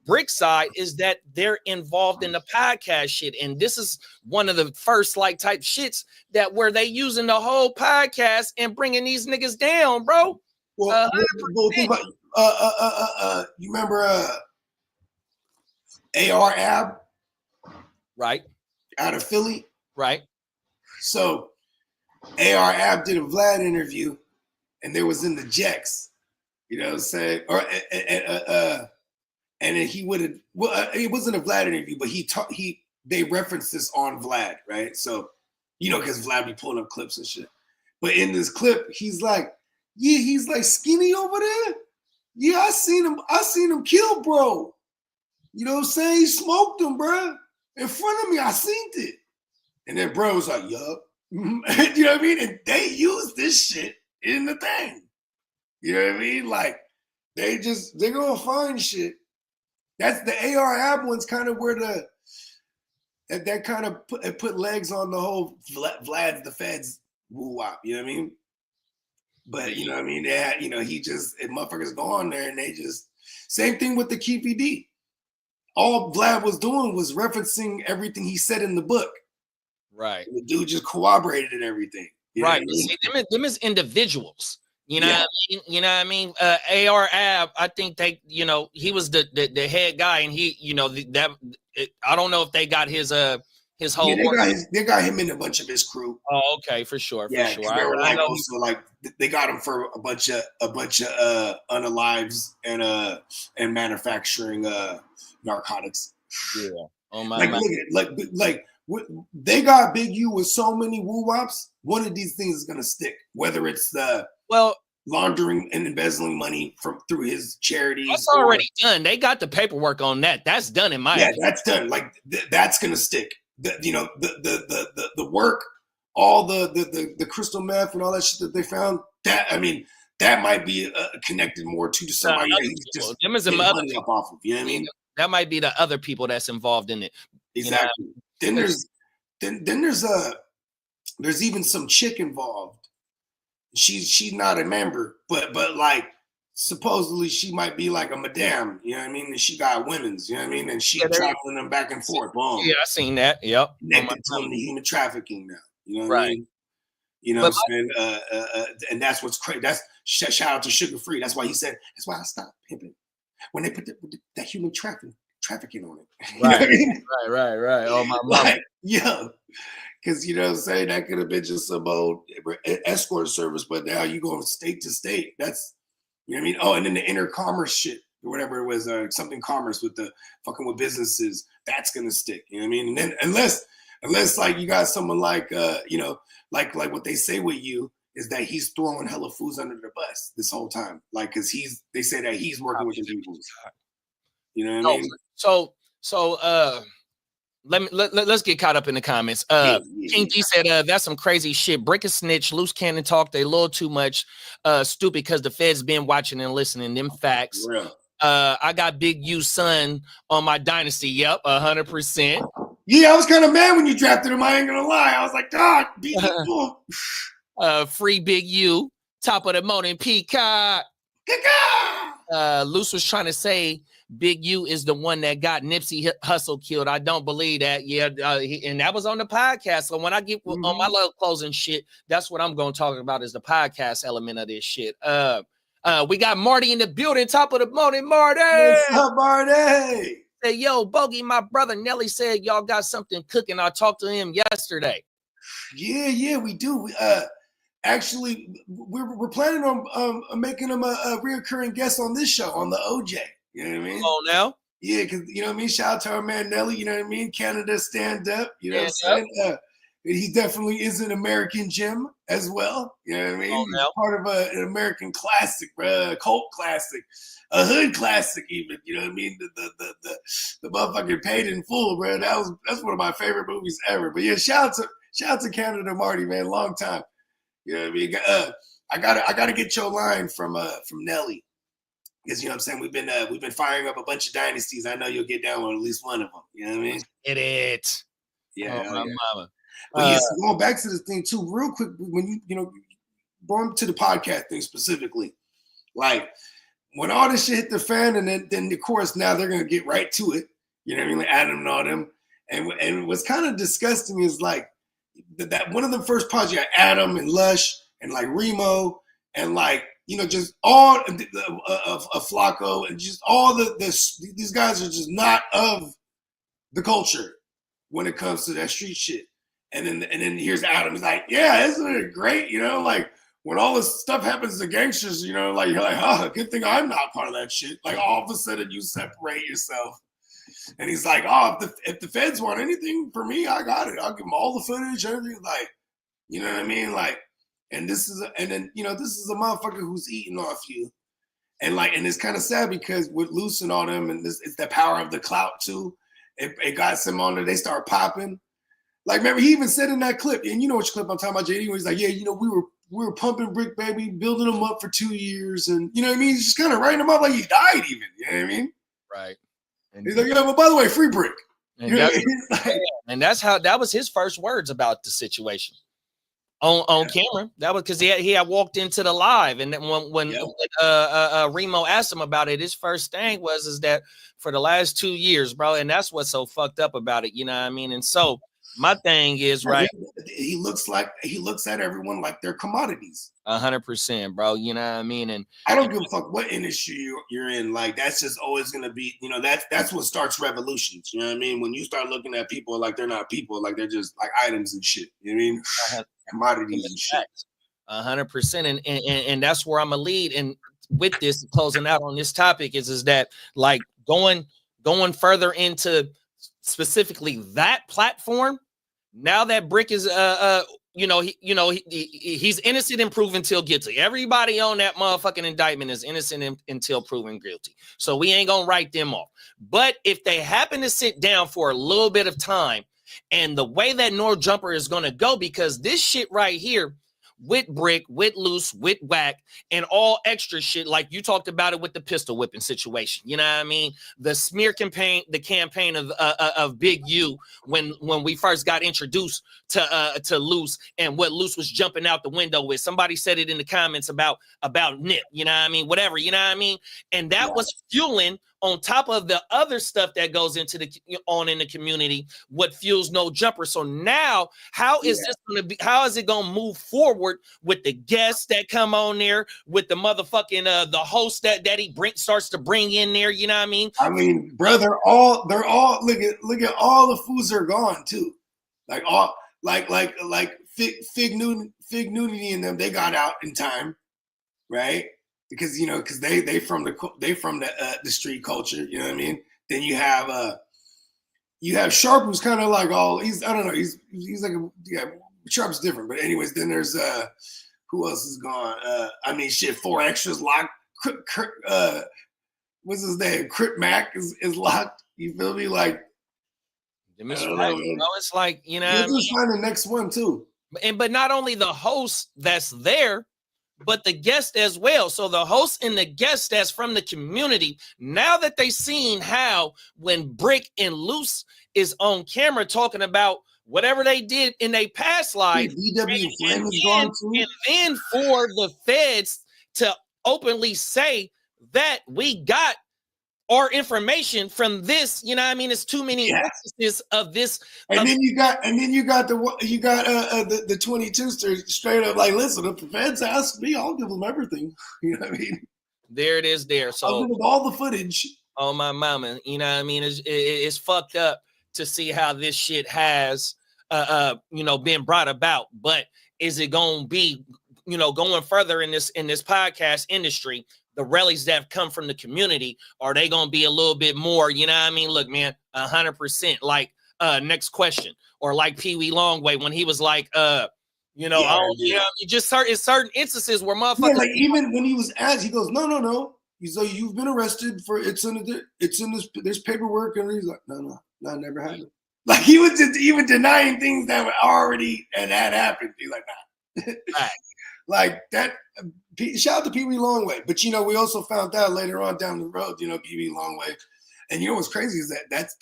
Speaker 2: Brick side is that they're involved in the podcast shit, and this is one of the first type shits that where they using the whole podcast and bringing these niggas down, bro.
Speaker 3: Well, think about, you remember AR Ab,
Speaker 2: right,
Speaker 3: out of Philly,
Speaker 2: right?
Speaker 3: So AR Ab did a Vlad interview, and there was in the Jacks, you know what I'm saying, or and then he would have. Well, it wasn't a Vlad interview, but they referenced this on Vlad, right? So, because Vlad be pulling up clips and shit. But in this clip, he's like, Yeah, he's like skinny over there. Yeah, I seen him kill bro. You know what I'm saying? He smoked him, bro. In front of me, I seen it. And then bro was like, yup. You know what I mean? And they use this shit in the thing. You know what I mean? Like, they're gonna find shit. That's the AR app one's kind of where that kind of put legs on the whole Vlad's the feds woo-wop, you know what I mean? But you know what I mean? They had, motherfuckers go on there and they just, same thing with the KPD. All Vlad was doing was referencing everything he said in the book.
Speaker 2: Right.
Speaker 3: And the dude just corroborated everything.
Speaker 2: Right. See, them as individuals. You know what I mean? You know what I mean? AR Ab, I think he was the head guy, and he, I don't know if they got his whole.
Speaker 3: Yeah, they got him in a bunch of his crew.
Speaker 2: Oh, okay, for sure.
Speaker 3: Yeah,
Speaker 2: for sure.
Speaker 3: They were they got him for a bunch of unalives and manufacturing narcotics.
Speaker 2: Yeah. Oh my.
Speaker 3: They got Big U with so many woo-wops. One of these things is gonna stick, whether it's the laundering and embezzling money through his charities.
Speaker 2: That's already done. They got the paperwork on that. That's done in my opinion.
Speaker 3: That's done. Like that's gonna stick. The work, all the crystal meth and all that shit that they found. That might be connected more to somebody that he's just getting money up off of. You know what I mean?
Speaker 2: That might be the other people that's involved in it.
Speaker 3: Exactly. Then there's even some chick involved. She's not a member, but like supposedly she might be like a madame, you know what I mean? And she got women's, you know what I mean? And she traveling them back and forth. Boom.
Speaker 2: Yeah, I seen that. Yep.
Speaker 3: Connected to the human trafficking now. You know what I mean? You know
Speaker 2: what
Speaker 3: I'm saying? And that's what's crazy. That's shout out to Sugar Free. That's why he said, that's why I stopped pimping. When they put that human trafficking on it. You know what I mean?
Speaker 2: Right. Oh my mama.
Speaker 3: Yeah. Because, you know what I'm saying, that could have been just some old escort service, but now you go state to state. That's, you know what I mean? Oh, and then the inter-commerce shit, or whatever it was, something commerce with the fucking with businesses, that's going to stick. You know what I mean? And then unless like you got someone like, like what they say with you is that he's throwing hella fools under the bus this whole time. Like, because they say that he's working with the people. You know what I mean?
Speaker 2: So, let's get caught up in the comments. King D said that's some crazy shit. Break a snitch, loose cannon talk. They a little too much stupid because the feds been watching and listening. Them facts. I got Big U son on my dynasty. Yep, 100%.
Speaker 3: Yeah, I was kind of mad when you drafted him. I ain't gonna lie. I was like, God,
Speaker 2: free Big U, top of the morning, Peacock. Luce was trying to say Big U is the one that got Nipsey Hussle killed. I don't believe that. Yeah, and that was on the podcast. So when I get on my little closing shit, that's what I'm going to talk about is the podcast element of this shit. We got Marty in the building, top of the morning, Marty.
Speaker 3: What's up, Marty?
Speaker 2: Hey, yo, Bogey, my brother Nelly said y'all got something cooking. I talked to him yesterday.
Speaker 3: Yeah, we do. Actually, we're planning on making him a reoccurring guest on this show, on the OJ. You know what I mean?
Speaker 2: Oh, now?
Speaker 3: Yeah, because, you know what I mean? Shout out to our man Nelly, you know what I mean? Canada stand up, you know what I'm saying? He definitely is an American gem as well. You know what I mean?
Speaker 2: Oh, no.
Speaker 3: Part of an American classic, bro, a cult classic, a hood classic even. You know what I mean? The motherfucking Paid in Full, bro. That's one of my favorite movies ever. But yeah, shout out to Canada Marty, man. Long time. You know what I mean? I gotta get your line from Nelly. Because, you know what I'm saying, we've been firing up a bunch of dynasties. I know you'll get down with at least one of them. You know what I mean?
Speaker 2: Get it.
Speaker 3: Yeah.
Speaker 2: Oh, my mama.
Speaker 3: But yes, going back to the thing too, real quick, when going to the podcast thing specifically, like when all this shit hit the fan, and then of course now they're gonna get right to it. You know what I mean? Like Adam and all them. And what's kind of disgusting is like that one of the first pods you got Adam and Lush and like Remo and like, you know, just all of Flacco and just all these guys are just not of the culture when it comes to that street shit. And then here's Adam. He's like, yeah, isn't it great? You know, like when all this stuff happens to gangsters, you know, like you're like, oh, good thing I'm not part of that shit. Like all of a sudden you separate yourself. And he's like, oh, if the feds want anything for me, I got it. I'll give them all the footage, everything. Like, you know what I mean? Like, and this is a motherfucker who's eating off you. And it's kind of sad because with Luce and all them, and it's the power of the clout too. It got some on there, they start popping. Like, remember, he even said in that clip, and you know which clip I'm talking about, JD, where he's like, yeah, we were pumping Brick Baby, building him up for 2 years, and you know what I mean? He's just kind of writing him up like he died even, you know what I mean?
Speaker 2: Right. And
Speaker 3: he's like, yeah, but by the way, free Brick.
Speaker 2: And, that was his first words about the situation. On camera, that was because he had walked into the live, and then when Remo asked him about it, his first thing was that for the last 2 years, bro, and that's what's so fucked up about it, you know what I mean? And so my thing is, right,
Speaker 3: he looks at everyone like they're commodities.
Speaker 2: 100%, bro. You know what I mean? And
Speaker 3: I don't give a fuck what industry you're in. Like, that's just always gonna be, that's what starts revolutions. You know what I mean? When you start looking at people like they're not people, like they're just like items and shit. You know what I mean? Commodities and shit.
Speaker 2: 100%, and that's where I'm gonna lead. And with this, closing out on this topic is that like going further into specifically that platform. Now that Brick is he's innocent and proven till guilty. Everybody on that motherfucking indictment is innocent until proven guilty. So we ain't gonna write them off. But if they happen to sit down for a little bit of time, and the way that No Jumper is gonna go, because this shit right here with Brick, with Luce, with Whack, and all extra shit, like you talked about it with the pistol whipping situation. You know what I mean? The smear campaign, the campaign of Big U when we first got introduced to Luce, and what Luce was jumping out the window with. Somebody said it in the comments about Nip. You know what I mean? Whatever. You know what I mean? And that was fueling, on top of the other stuff that goes into in the community, what fuels No Jumper. So now, how is this going to be? How is it going to move forward with the guests that come on there, with the motherfucking the host that he starts to bring in there? You know what I mean?
Speaker 3: I mean, bro, they're all look at all the foods are gone too. Like all like Fig Nudity and them, they got out in time, right? Because they from the street culture, you know what I mean. Then you have Sharp, who's kind of like he's like Sharp's different, but anyways, then there's who else is gone? I mean, shit, 4 extras locked. What's his name? Crip Mac is locked. You feel me? Like,
Speaker 2: it's like, you know,
Speaker 3: just find the next one too.
Speaker 2: But not only the host that's there, but the guest as well. So the host and the guest that's from the community, now that they seen how when Brick and Luce is on camera talking about whatever they did in their past life, and then for the feds to openly say that we got our information from this, you know what I mean? It's too many instances of this.
Speaker 3: And then you got the 22 straight up like, listen, if the feds ask me, I'll give them everything. You know what I mean?
Speaker 2: There it is there. So
Speaker 3: I'll give them all the footage.
Speaker 2: Oh, my mama. You know what I mean? It's fucked up to see how this shit has, been brought about. But is it going to be, going further in this podcast industry? The rallies that have come from the community, are they going to be a little bit more, you know what I mean? Look, man, 100%. Like, next question. Or like Pee Wee Longway when he was like, just certain instances where motherfuckers.
Speaker 3: Yeah, like even when he was asked, he goes, no. He's like, you've been arrested for there's paperwork, and he's like, no, never happened. Like he was just even denying things that were already and had happened. He's like, nah.
Speaker 2: Right.
Speaker 3: Like that. Shout out to Pee Wee Longway, but we also found out later on down the road, Pee Wee Longway, and what's crazy is that's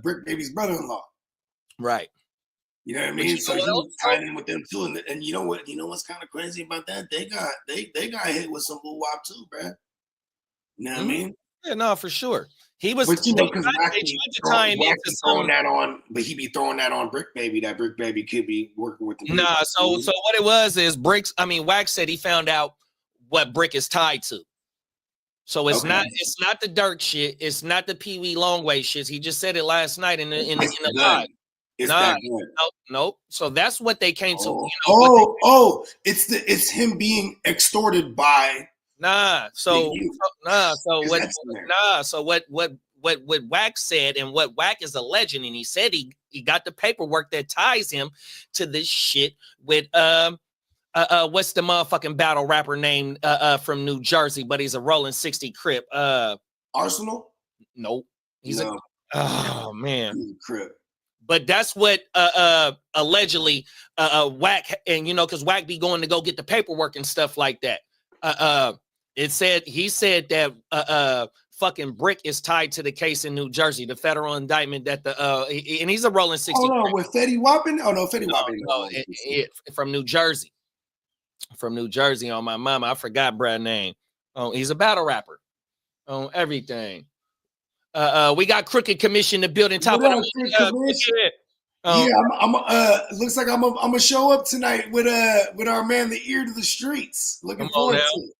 Speaker 3: Brick Baby's brother-in-law, right? You know what I mean? So he was tied in with them too, and you know what's kind of crazy about that? They got hit with some woo-wop too, bro. You know what I mean?
Speaker 2: Yeah, no, for sure. He was,
Speaker 3: but because throwing that on, but he be throwing that on Brick Baby. That Brick Baby could be working with them.
Speaker 2: Nah, so what it was is Wax said he found out what Brick is tied to. So it's not the Dirk shit. It's not the Pee Wee Longway shit. He just said it last night in the live. Nope. So that's what they came to.
Speaker 3: It's him being extorted by.
Speaker 2: So what Wax said, and what Wack is alleging, and he said he got the paperwork that ties him to this shit with what's the motherfucking battle rapper name from New Jersey, but he's a Rolling 60 Crip.
Speaker 3: Arsenal?
Speaker 2: Nope.
Speaker 3: No.
Speaker 2: Oh man.
Speaker 3: He's a Crip.
Speaker 2: But that's what allegedly Whack, and you know, because Whack be going to go get the paperwork and stuff like that. He said that fucking Brick is tied to the case in New Jersey, the federal indictment that and he's a Rolling 60.
Speaker 3: Oh no, with Fetty Wapin? Oh no, Fetty Wapin.
Speaker 2: No, from New Jersey. From New Jersey on my mama. I forgot Brad's name. Oh, he's a battle rapper on everything. We got Crooked Commission to build in top of the
Speaker 3: I'm looks like I'm gonna show up tonight with our man, the ear to the streets. Looking forward to it.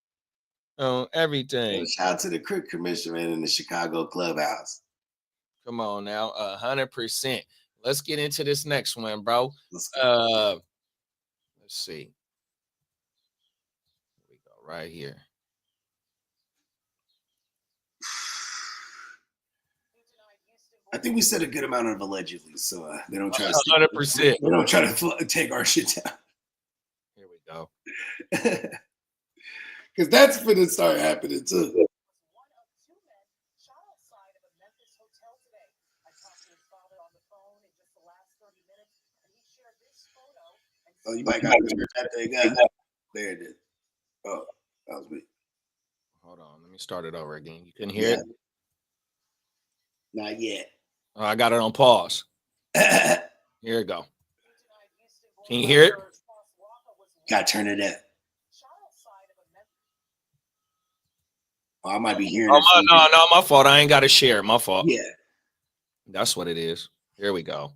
Speaker 2: On everything.
Speaker 3: Shout out to the Crooked Commission, man, in the Chicago clubhouse.
Speaker 2: Come on now, 100%. Let's get into this next one, bro. Let's see. Here we go right here.
Speaker 3: I think we said a good amount of allegedly, so they don't try to
Speaker 2: 100%.
Speaker 3: They don't try to take our shit down.
Speaker 2: Here we go.
Speaker 3: Because that's gonna start happening too. Oh, you might got to turn that thing up. There it is. Oh, that was me.
Speaker 2: Hold on, let me start it over again. You couldn't hear it?
Speaker 3: Not yet.
Speaker 2: Oh, I got it on pause. Here we go. Can you hear it?
Speaker 3: Gotta turn it up. Oh, I might be hearing it.
Speaker 2: No, my fault. I ain't got to share. My fault.
Speaker 3: Yeah.
Speaker 2: That's what it is. Here we go.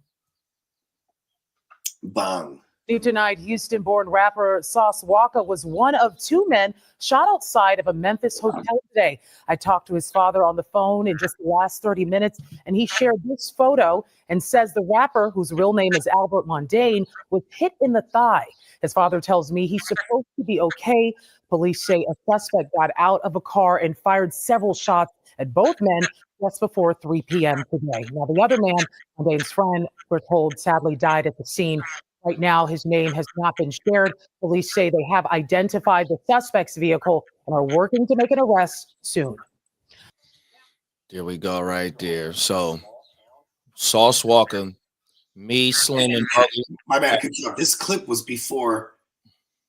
Speaker 3: Bang.
Speaker 8: Tonight, Houston-born rapper Sauce Walker was one of two men shot outside of a Memphis hotel today. I talked to his father on the phone in just the last 30 minutes, and he shared this photo and says the rapper, whose real name is Albert Mondane, was hit in the thigh. His father tells me he's supposed to be okay. Police say a suspect got out of a car and fired several shots at both men just before 3 p.m. today. Now, the other man, Mondane's friend, we're told sadly died at the scene. Right now, his name has not been shared. Police say they have identified the suspect's vehicle and are working to make an arrest soon.
Speaker 2: There we go right there. So, Sauce Walker, me, Slim, and Buggy.
Speaker 3: My bad. This clip was before.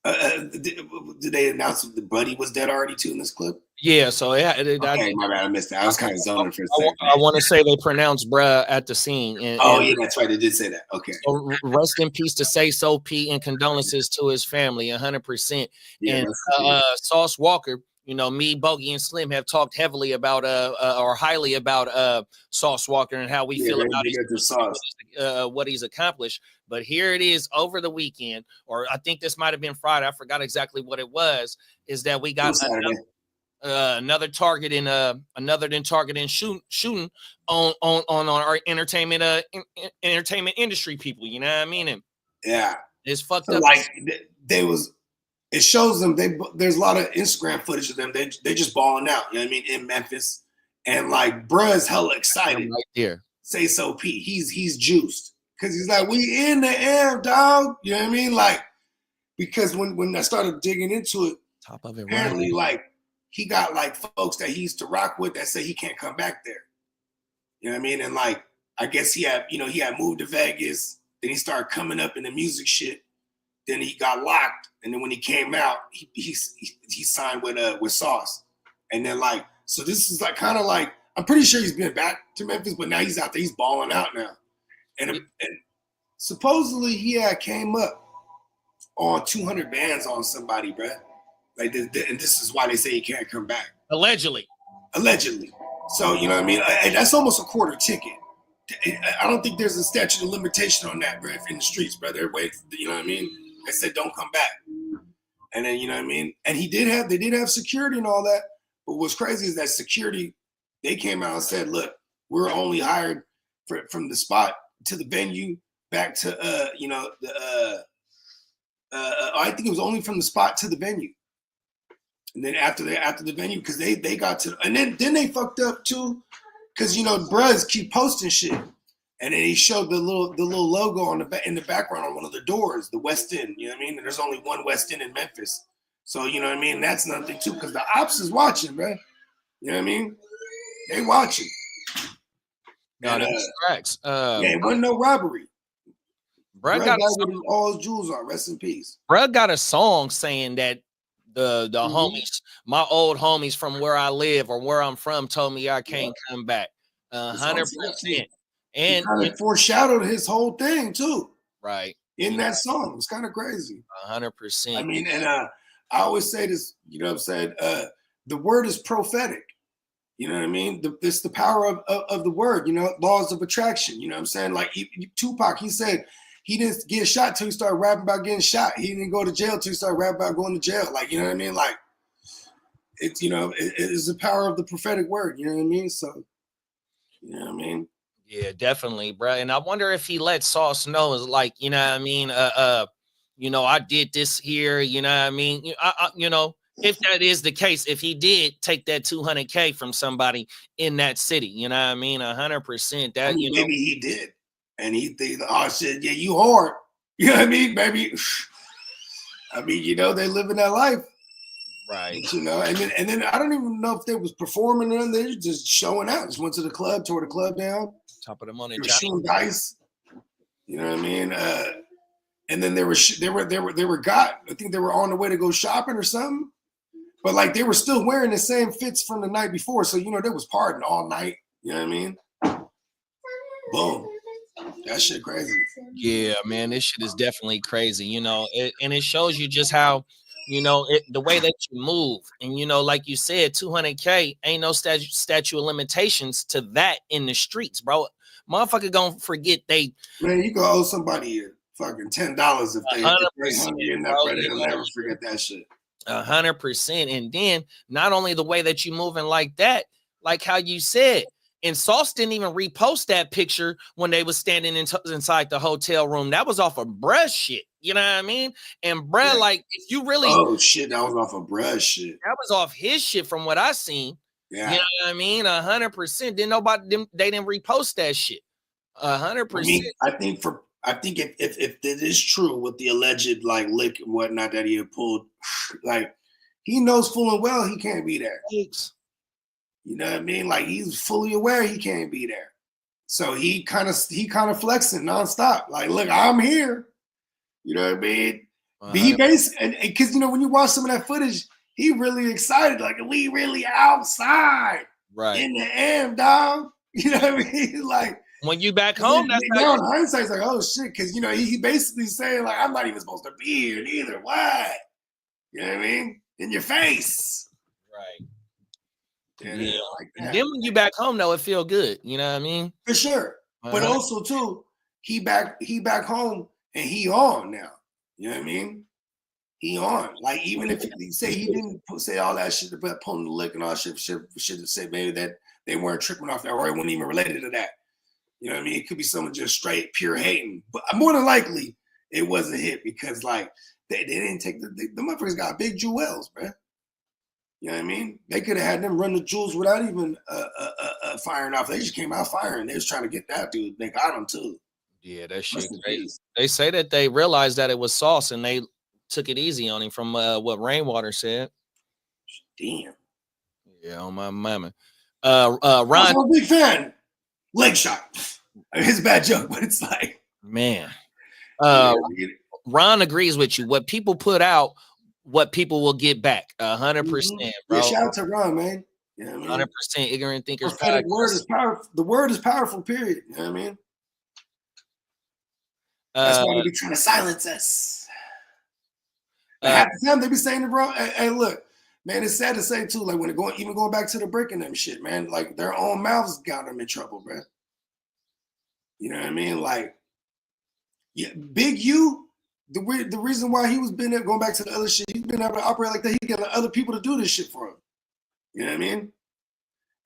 Speaker 3: Did they announce that Buddy was dead already too in this clip?
Speaker 2: Yeah, so
Speaker 3: my bad, I missed that. I was kind of zoning for a second.
Speaker 2: I want to say they pronounced bruh at the scene. And
Speaker 3: yeah, that's right. They did say that. Okay.
Speaker 2: So rest in peace to Say So P, and condolences to his family, 100%. Yeah, and Sauce Walker, you know, me, Bogey, and Slim have talked heavily about or highly about Sauce Walker and how we feel about what he's accomplished. But here it is over the weekend, or I think this might have been Friday. I forgot exactly what it was. Is that we got another target in shooting on our entertainment industry people. You know what I mean? And
Speaker 3: yeah,
Speaker 2: it's fucked up.
Speaker 3: Like it shows them there's a lot of Instagram footage of them. They just balling out. You know what I mean? In Memphis, and like bruh's hella excited.
Speaker 2: Right there.
Speaker 3: Say So P. He's juiced. Because he's like, we in the air, dog. You know what I mean? Like, because when I started digging into it,
Speaker 2: top of it,
Speaker 3: apparently, like, he got, like, folks that he used to rock with that say he can't come back there. You know what I mean? And, like, I guess he had moved to Vegas. Then he started coming up in the music shit. Then he got locked. And then when he came out, he signed with Sauce. And then, like, so this is, like, kind of like, I'm pretty sure he's been back to Memphis, but now he's out there. He's balling out now. And supposedly he came up on 200 bands on somebody, bruh. Like, and this is why they say he can't come back.
Speaker 2: Allegedly.
Speaker 3: So, you know what I mean? That's almost a quarter ticket. I don't think there's a statute of limitation on that, bruh, in the streets, brother. Everybody, you know what I mean? They said, don't come back. And then, you know what I mean? And they did have security and all that. But what's crazy is that security, they came out and said, look, we're only hired from the spot to the venue back to I think it was only from the spot to the venue, and then after the venue, because they got to, and then they fucked up too, because you know bruhs keep posting shit, And then he showed the little logo on in the background on one of the doors, the West End. You know what I mean? And there's only one West End in Memphis, so you know what I mean. That's another thing too, because the ops is watching, man. You know what I mean? They watching.
Speaker 2: No, that's facts.
Speaker 3: Yeah, it wasn't no robbery.
Speaker 2: Bruh
Speaker 3: got all his jewels on. Rest in peace.
Speaker 2: Bruh got a song saying that the homies, my old homies from where I live or where I'm from, told me I can't come back. 100%. And
Speaker 3: kind of foreshadowed his whole thing too,
Speaker 2: right?
Speaker 3: In that song, it's kind of crazy.
Speaker 2: 100%.
Speaker 3: I mean, and I always say this, you know what I'm saying? The word is prophetic. You know what I mean? It's the power of the word, you know, laws of attraction. You know what I'm saying? Like Tupac, he said he didn't get shot till he started rapping about getting shot. He didn't go to jail till he started rapping about going to jail. Like, you know what I mean? Like, it's, you know, it is the power of the prophetic word. You know what I mean? So, you know what I mean?
Speaker 2: Yeah, definitely, bro. And I wonder if he let Sauce know, is like, you know what I mean? You know, I did this here, you know what I mean? You know, if that is the case, if he did take that $200K from somebody in that city, you know what I mean? 100%. That,
Speaker 3: I mean,
Speaker 2: you know,
Speaker 3: maybe he did. And he think, oh shit, yeah, you hard. You know what I mean? Maybe, I mean, you know, they living that life.
Speaker 2: Right.
Speaker 3: You know, and then I don't even know if they was performing or they was just showing out. Just went to the club, tore the club down.
Speaker 2: Top of the money.
Speaker 3: They were shooting dice. You know what I mean? And then they were got. I think they were on the way to go shopping or something. But like they were still wearing the same fits from the night before. So you know they was partying all night. You know what I mean? Boom. That shit crazy.
Speaker 2: Yeah, man, this shit is definitely crazy. You know, and it shows you just how, you know, the way that you move. And, you know, like you said, 200K ain't no statute of limitations to that in the streets, bro. Motherfucker gonna forget they.
Speaker 3: Man, you can owe somebody fucking $10 if they hungry enough, bro. They'll never forget that shit.
Speaker 2: 100%. And then not only the way that you moving like that, like how you said, and Sauce didn't even repost that picture when they was standing inside the hotel room. That was off of bruh shit. You know what I mean? And bruh, like, if you really...
Speaker 3: Oh, shit, that was off of bruh shit.
Speaker 2: That was off his shit from what I seen.
Speaker 3: Yeah.
Speaker 2: You know what I mean? 100%. Then they didn't repost that shit. 100%.
Speaker 3: I mean, I think if it is true with the alleged, like, lick and whatnot that he had pulled, like, he knows full and well he can't be there.
Speaker 2: Thanks.
Speaker 3: You know what I mean? Like he's fully aware he can't be there. So he kind of flexing nonstop. Like, look, I'm here. You know what I mean? But he basically, because you know, when you watch some of that footage, he really excited. Like, we really outside.
Speaker 2: Right.
Speaker 3: In the AM, dog. You know what I mean? Like
Speaker 2: when you back home, that's
Speaker 3: now in hindsight, it's like, oh shit, because you know, he basically saying, like, I'm not even supposed to be here neither. Why? You know what I mean? In your face.
Speaker 2: Right.
Speaker 3: Yeah. Like that.
Speaker 2: And then when you back home, though, it feel good. You know what I mean?
Speaker 3: For sure. But also too, he back home and he on now. You know what I mean? He on. Like even if he say he didn't say all that shit about pulling the lick and all shit to say maybe that they weren't tripping off that or it wasn't even related to that. You know what I mean? It could be someone just straight pure hating. But more than likely it wasn't hit because like they didn't take the motherfuckers got big jewels, man. You know what I mean? They could have had them run the jewels without even firing off. They just came out firing. They was trying to get that dude. They got him too.
Speaker 2: Yeah, that shit crazy. They say that they realized that it was Sauce and they took it easy on him from what Rainwater said.
Speaker 3: Damn.
Speaker 2: Yeah, on my mama. Ron,
Speaker 3: I'm a big fan. Leg shot. I mean, it's a bad joke, but it's like,
Speaker 2: man. Ron agrees with you. What people put out, what people will get back. 100%, bro.
Speaker 3: Yeah, shout out to Ron, man. You know what I mean?
Speaker 2: 100% ignorant thinkers.
Speaker 3: The word is powerful. The word is powerful, period. You know what I mean? That's why they be trying to silence us. Half the time they be saying it wrong. Hey, look, man, it's sad to say too. Like when even going back to the breaking them shit, man. Like their own mouths got them in trouble, man. You know what I mean? Like, yeah, Big U. The reason why he was been there, going back to the other shit, he's been able to operate like that. He got other people to do this shit for him. You know what I mean?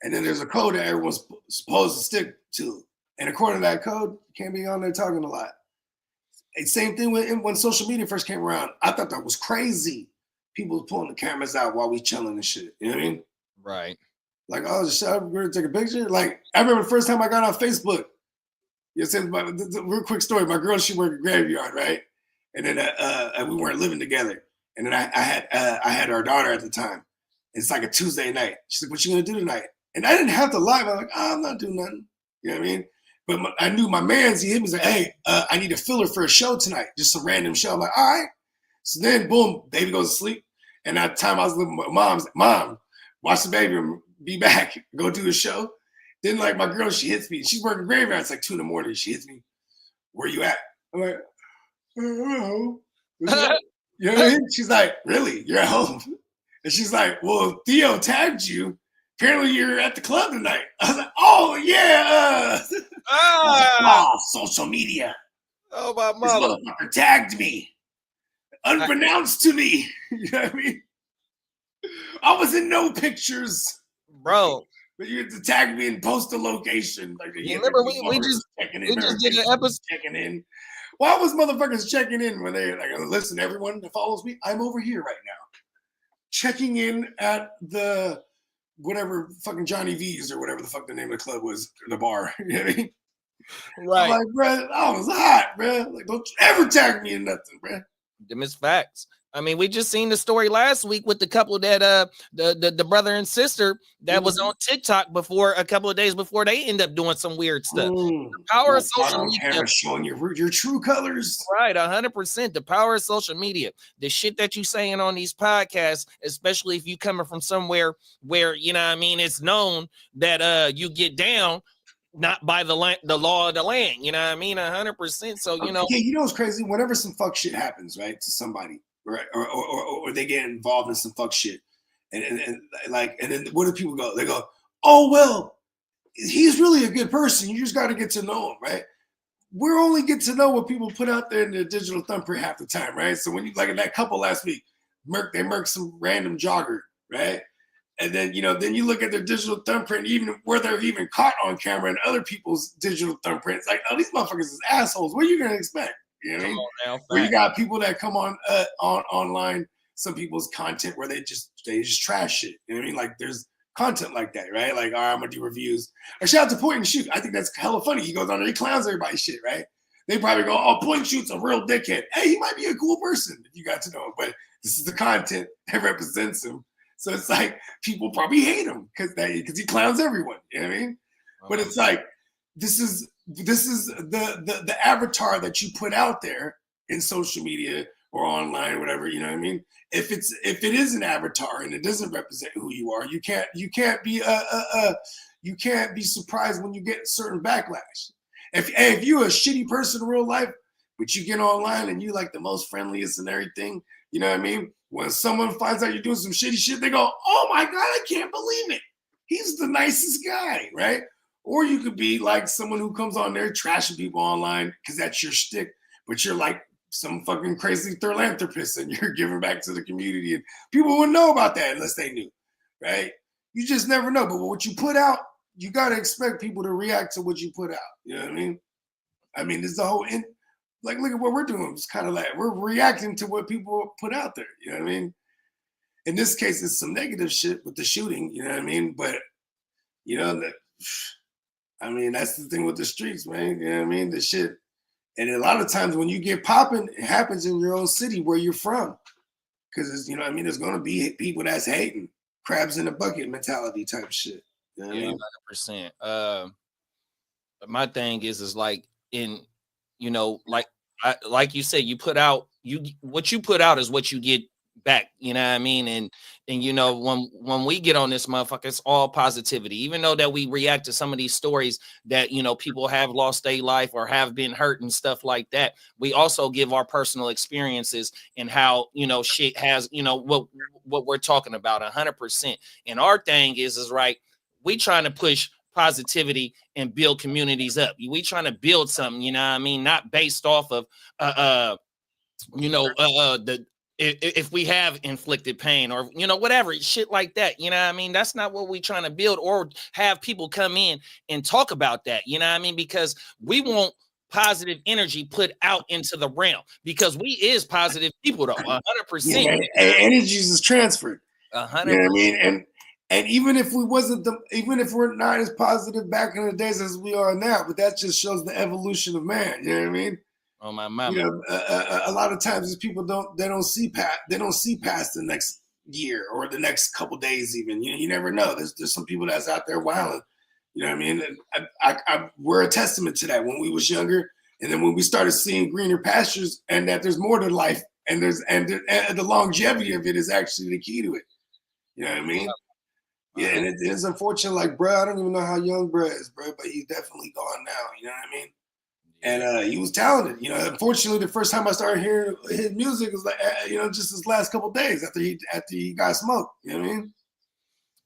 Speaker 3: And then there's a code that everyone's supposed to stick to. And according to that code, you can't be on there talking a lot. And same thing when social media first came around. I thought that was crazy. People pulling the cameras out while we chilling and shit. You know what I mean?
Speaker 2: Right.
Speaker 3: Like, oh, shut up, we're gonna take a picture. Like, I remember the first time I got on Facebook, You know, the real quick story. My girl, she worked a graveyard, right? And then we weren't living together. And then I had our daughter at the time. It's like a Tuesday night. She's like, "What you gonna do tonight?" And I didn't have to lie. I'm like, "Oh, I'm not doing nothing." You know what I mean? But I knew my man's. He hit me. He's like, "Hey, I need a filler for a show tonight. Just a random show." I'm like, "All right." So then, boom, baby goes to sleep. And at the time I was living with my mom's, "Mom, watch the baby and be back. Go do the show." Then, like, my girl, she hits me. She's working graveyard. It's like 2 a.m. She hits me. "Where you at?" I'm like, "Oh." You know what I mean? She's like, "Really? You're at home?" And she's like, "Well, Theo tagged you. Apparently you're at the club tonight." I was like, "Oh, yeah." Social media.
Speaker 2: Oh, my
Speaker 3: This
Speaker 2: mother.
Speaker 3: motherfucker tagged me. Unbeknownst to me. You know what I mean? I was in no pictures.
Speaker 2: Bro.
Speaker 3: But you had to tag me and post the location. Like,
Speaker 2: remember we just did an episode
Speaker 3: checking in. Why was motherfuckers checking in when they like, "Listen, everyone that follows me, I'm over here right now, checking in at the whatever fucking Johnny V's or whatever the fuck the name of the club was, the bar." You know what I mean?
Speaker 2: Right.
Speaker 3: I'm like, bro, I was hot, bro. Like, don't you ever tag me in nothing, bro.
Speaker 2: Them is facts. I mean, we just seen the story last week with the couple that the brother and sister that was on TikTok before a couple of days before they end up doing some weird stuff. The power of social media,
Speaker 3: showing your true colors.
Speaker 2: Right, 100%. The power of social media, the shit that you saying on these podcasts, especially if you coming from somewhere where, you know what I mean, it's known that you get down not by the law of the land, you know what I mean, 100%. So, you know,
Speaker 3: yeah, you know what's crazy? Whenever some fuck shit happens, right, to somebody, right, or they get involved in some fuck shit, and then what do people go? They go, "Oh, well, he's really a good person. You just got to get to know him," right? We're only get to know what people put out there in their digital thumbprint half the time, right? So when you like in that couple last week, they murked some random jogger, right? And then, you know, then you look at their digital thumbprint, even where they're even caught on camera and other people's digital thumbprints. Like, oh, these motherfuckers is assholes. What are you gonna expect? You know what I mean? Where you got people that come on online, some people's content where they just trash shit. You know what I mean? Like, there's content like that, right? Like, all right, I'm gonna do reviews. Or shout out to Point and Shoot. I think that's hella funny. He goes on there, he clowns everybody's shit, right? They probably go, "Oh, Point and Shoot's a real dickhead." Hey, he might be a cool person if you got to know him, but this is the content that represents him. So it's like people probably hate him because he clowns everyone. You know what I mean? But it's like this is the avatar that you put out there in social media or online or whatever. You know what I mean? If it is an avatar and it doesn't represent who you are, you can't be surprised when you get certain backlash. If you're a shitty person in real life, but you get online and you like the most friendliest and everything, you know what I mean? When someone finds out you're doing some shitty shit, they go, "Oh my God, I can't believe it. He's the nicest guy," right? Or you could be like someone who comes on there trashing people online because that's your shtick, but you're like some fucking crazy philanthropist and you're giving back to the community and people wouldn't know about that unless they knew, right? You just never know. But what you put out, you got to expect people to react to what you put out. You know what I mean? I mean, this is the whole like, look at what we're doing. It's kind of like we're reacting to what people put out there. You know what I mean? In this case, it's some negative shit with the shooting. You know what I mean? But, you know, that's the thing with the streets, man. You know what I mean? The shit. And a lot of times when you get popping, it happens in your own city where you're from. Because, you know what I mean? There's going to be people that's hating. Crabs in a bucket mentality type shit. You know what I mean?
Speaker 2: 100%. My thing is like in, you know, like you said, what you put out is what you get back, you know what I mean? And you know, when we get on this motherfucker, it's all positivity. Even though that we react to some of these stories that, you know, people have lost their life or have been hurt and stuff like that, we also give our personal experiences and how, you know, shit has, you know, what we're talking about 100%. And our thing is right, we trying to push positivity and build communities up. We trying to build something, you know what I mean? Not based off of if we have inflicted pain or, you know, whatever shit like that, you know what I mean? That's not what we trying to build or have people come in and talk about that, you know what I mean? Because we want positive energy put out into the realm because we is positive people though, 100%.
Speaker 3: Yeah, energies is transferred.
Speaker 2: 100%.
Speaker 3: You know what I mean? And even if we're not as positive back in the days as we are now, but that just shows the evolution of man. You know what I mean?
Speaker 2: Oh my mama.
Speaker 3: You know, a lot of times people don't see past the next year or the next couple days. Even you never know. There's some people that's out there wilding. You know what I mean? We're a testament to that when we was younger, and then when we started seeing greener pastures and that there's more to life, and the longevity of it is actually the key to it. You know what I mean? Yeah, and it's unfortunate. Like, bro, I don't even know how young bro is, bro, but he's definitely gone now. You know what I mean? And he was talented. You know, unfortunately, the first time I started hearing his music was like, just his last couple of days after he got smoked. You know what I mean?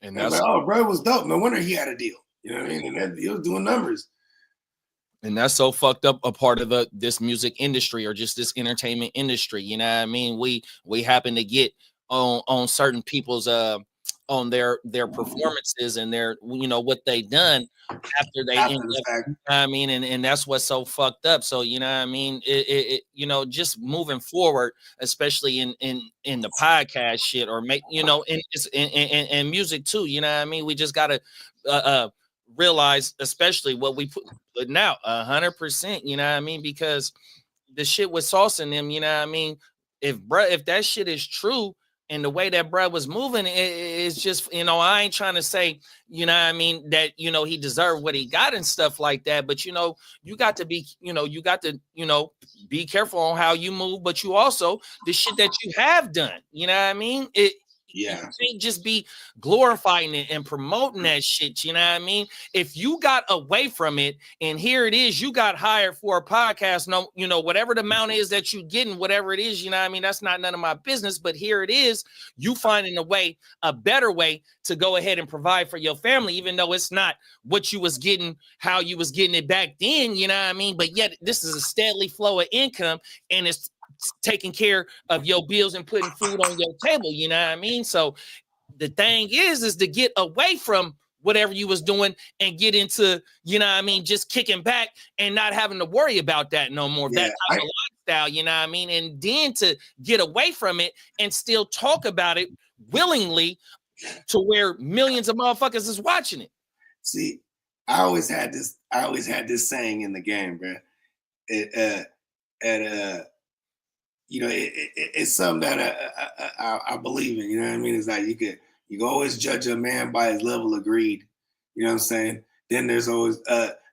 Speaker 3: And I was like, oh, bro, it was dope. No wonder he had a deal. You know what I mean? And he was doing numbers.
Speaker 2: And that's so fucked up a part of this music industry or just this entertainment industry. You know what I mean? We happen to get on certain people's on their performances and their what they done after they end up, you know I mean, and that's what's so fucked up. So you know what I mean, it just moving forward, especially in the podcast shit or in music too, you know what I mean, we just gotta realize especially what we put now 100%, you know what I mean, because the shit with Sauce in them, you know what I mean, if that shit is true. And the way that bruh was moving, it's just, I ain't trying to say, you know what I mean, that, he deserved what he got and stuff like that. But, you got to be, be careful on how you move. But you also, the shit that you have done, you know what I mean? You can't just be glorifying it and promoting that shit. You know what I mean? If you got away from it and here it is, you got hired for a podcast. No, whatever the amount is that you getting, whatever it is, you know what I mean? That's not none of my business. But here it is, you finding a better way to go ahead and provide for your family, even though it's not what you was getting, how you was getting it back then. You know what I mean? But yet this is a steadily flow of income and it's taking care of your bills and putting food on your table, you know what I mean? So the thing is to get away from whatever you was doing and get into, you know what I mean, just kicking back and not having to worry about that no more. That type of lifestyle, you know what I mean? And then to get away from it and still talk about it willingly to where millions of motherfuckers is watching it.
Speaker 3: See, I always had this saying in the game, bro. It's something that I believe in. You know what I mean? It's like you can always judge a man by his level of greed. You know what I'm saying? Then there's always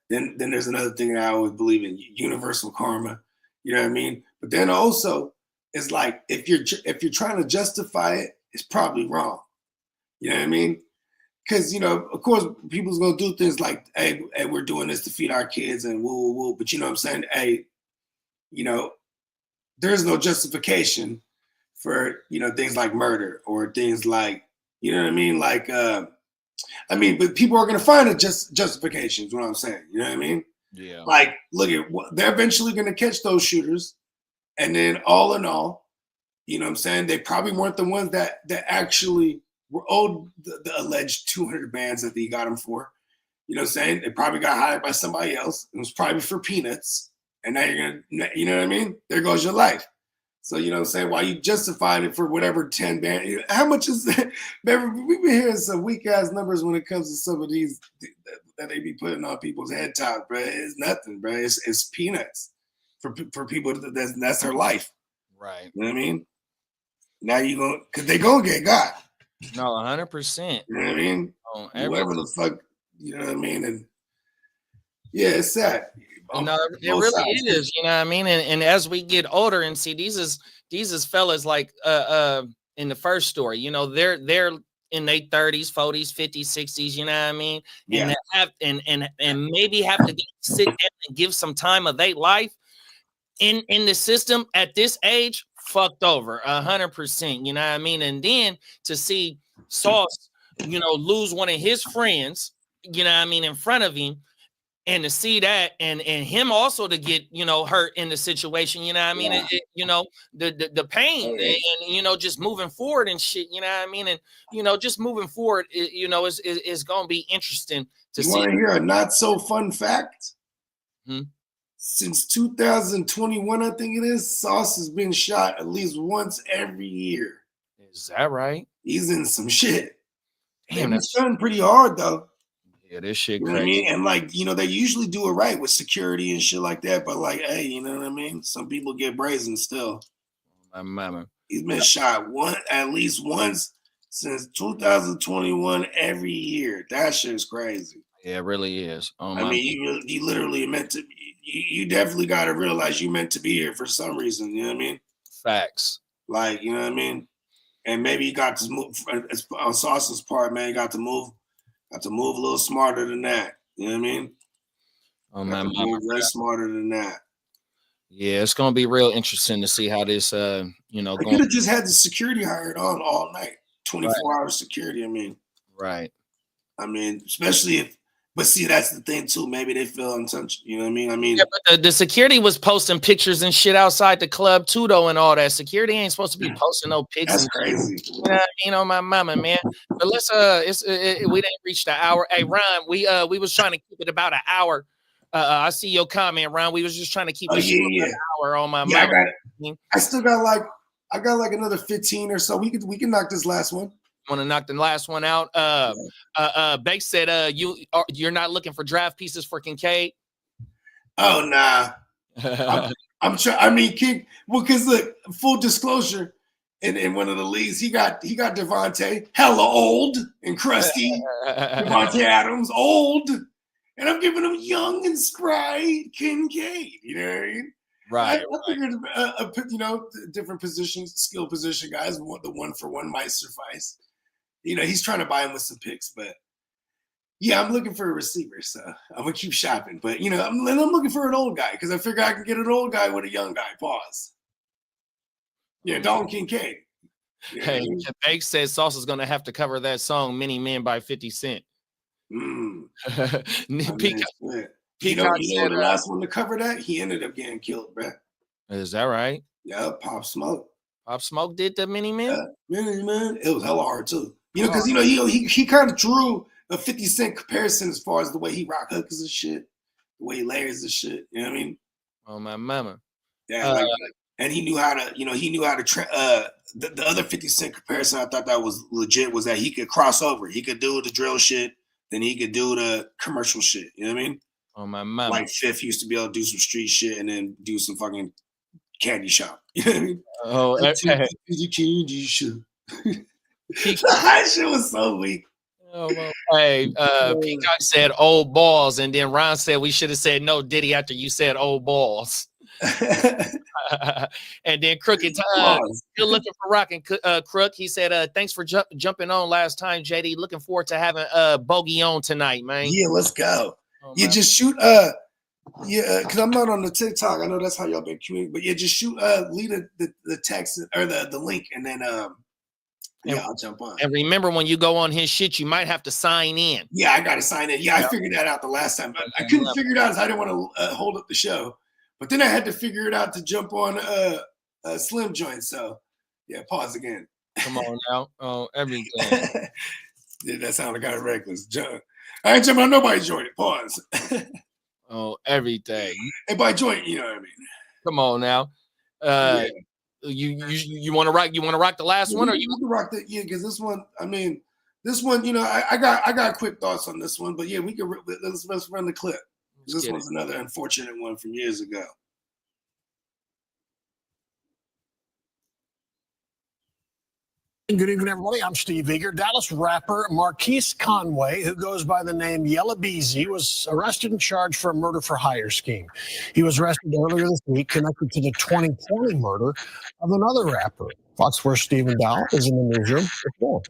Speaker 3: then there's another thing that I always believe in: universal karma. You know what I mean? But then also, it's like if you're trying to justify it, it's probably wrong. You know what I mean? Because of course, people's gonna do things like, hey, we're doing this to feed our kids and woo. But you know what I'm saying? Hey, there's no justification for, things like murder or things like, you know what I mean? Like, but people are going to find a justification is what I'm saying. You know what I mean?
Speaker 2: Yeah.
Speaker 3: Like, look they're eventually going to catch those shooters. And then all in all, you know what I'm saying? They probably weren't the ones that actually were owed the alleged 200 bands that they got them for. You know what I'm saying? They probably got hired by somebody else. It was probably for peanuts. And now you're going to, you know what I mean? There goes your life. So, you know what I'm saying? While you justified it for whatever 10 band, how much is that? Remember, we've been hearing some weak ass numbers when it comes to some of these that they be putting on people's head top, bro. It's nothing, bro. It's peanuts for people that's their life.
Speaker 2: Right.
Speaker 3: You know what I mean? Now because they going to get got.
Speaker 2: No, 100%.
Speaker 3: You know what I mean? Whoever the fuck, you know what I mean? And yeah, it's sad.
Speaker 2: No, it really is, you know what I mean? And as we get older and see these is fellas like in the first story, they're in their 30s, 40s, 50s, 60s, you know what I mean?
Speaker 3: Yeah.
Speaker 2: And they have and maybe have to sit down and give some time of their life in the system at this age, fucked over 100%, you know what I mean? And then to see Sauce, lose one of his friends, you know what I mean, in front of him. And to see that and him also to get, hurt in the situation, you know what I mean?
Speaker 3: Yeah.
Speaker 2: The pain and, just moving forward and shit, you know what I mean? And, just moving forward, is going to be interesting to see.
Speaker 3: You want to hear a not so fun fact?
Speaker 2: Hmm?
Speaker 3: Since 2021, I think it is, Sauce has been shot at least once every year.
Speaker 2: Is that right?
Speaker 3: He's in some shit. They've been stunting pretty hard though.
Speaker 2: Yeah, this shit
Speaker 3: You know what I mean? And like, they usually do it right with security and shit like that. But like, hey, you know what I mean? Some people get brazen still.
Speaker 2: My mama.
Speaker 3: He's been shot at least once since 2021 every year. That shit's crazy.
Speaker 2: Yeah, it really is.
Speaker 3: I mean, you literally meant to. You definitely got to realize you meant to be here for some reason. You know what I mean?
Speaker 2: Facts.
Speaker 3: Like, you know what I mean? And maybe you got to move on Sauce's part, man. You got to move a little smarter than that. You know what I mean?
Speaker 2: Oh man,
Speaker 3: way smarter than that.
Speaker 2: Yeah, it's gonna be real interesting to see how this
Speaker 3: I could have just had the security hired on all night, 24-hour security. I mean,
Speaker 2: right.
Speaker 3: I mean, especially if, but see, that's the thing too. Maybe they feel untouched. You know what I mean? I mean,
Speaker 2: yeah, but the security was posting pictures and shit outside the club too, though, and all that. Security ain't supposed to be posting no pics.
Speaker 3: That's crazy.
Speaker 2: You know what I mean? On my mama, man. But let's we didn't reach the hour. Hey, Ron, we was trying to keep it about an hour. I see your comment, Ron. We was just trying to keep it an hour on my mama.
Speaker 3: I still got like another 15 or so. We can knock this last one.
Speaker 2: Want to knock the last one out? Beck said, you're not looking for draft pieces for Kincaid.
Speaker 3: Oh nah, I'm trying. I mean, King. Well, because look, full disclosure, in one of the leagues, he got Devontae, hella old and crusty. Devontae Adams, old, and I'm giving him young and spry Kincaid. You know what I mean?
Speaker 2: Right.
Speaker 3: I figured, different positions, skill position guys. The 1-for-1 might suffice. He's trying to buy him with some picks, but yeah, I'm looking for a receiver, so I'm gonna keep shopping. But I'm looking for an old guy because I figure I can get an old guy with a young guy. Pause. Yeah, Dalton Kincaid. Yeah.
Speaker 2: Hey, Banks says Sauce is gonna have to cover that song "Many Men" by 50 Cent.
Speaker 3: Peacock said the last one to cover that, he ended up getting killed, bro.
Speaker 2: Is that right?
Speaker 3: Yeah, Pop Smoke.
Speaker 2: Pop Smoke did the Many Men?
Speaker 3: Many Men. It was hella hard too. Because he kind of drew a 50 Cent comparison as far as the way he rock hookers and shit, the way he layers and shit. You know what I mean?
Speaker 2: Oh my mama.
Speaker 3: Yeah, and he knew how to, the other 50 Cent comparison I thought that was legit was that he could cross over. He could do the drill shit, then he could do the commercial shit. You know what I mean?
Speaker 2: Oh my mama.
Speaker 3: Like Fifth used to be able to do some street shit and then do some fucking candy shop. You know what I mean?
Speaker 2: Oh,
Speaker 3: candy shop. That shit was so weak.
Speaker 2: Oh, well. Hey, Peacock said old balls, and then Ron said we should have said no Diddy after you said old balls. And then Crooked still looking for rocking Crook. He said, thanks for jumping on last time, JD. Looking forward to having Bogey on tonight, man.
Speaker 3: Yeah, let's go. You just shoot because I'm not on the TikTok. I know that's how y'all been communicating, but yeah, just shoot lead the text or the link, and then I'll jump on.
Speaker 2: And remember, when you go on his shit, you might have to sign in.
Speaker 3: Yeah, I gotta sign in. Yeah, I figured that out the last time. I couldn't figure it out because I didn't want to hold up the show. But then I had to figure it out to jump on a Slim joint. So yeah, pause again.
Speaker 2: Come on now. Oh, everything.
Speaker 3: Yeah, that sounded kind of reckless. I ain't jumping on nobody's joint. Pause.
Speaker 2: Oh, everything.
Speaker 3: And by joint, you know what I mean.
Speaker 2: Come on now.
Speaker 3: Yeah.
Speaker 2: You want to rock? You want to rock the last one, or you
Speaker 3: want to rock the because this one. I mean, this one. I got quick thoughts on this one, but yeah, we can let's run the clip. This one's another unfortunate one from years ago.
Speaker 9: Good evening, everybody. I'm Steve Eager. Dallas rapper Marquise Conway, who goes by the name Yella Beezy, was arrested and charged for a murder for hire scheme. He was arrested earlier this week connected to the 2020 murder of another rapper. Fox 4 Stephen Dow is in the newsroom.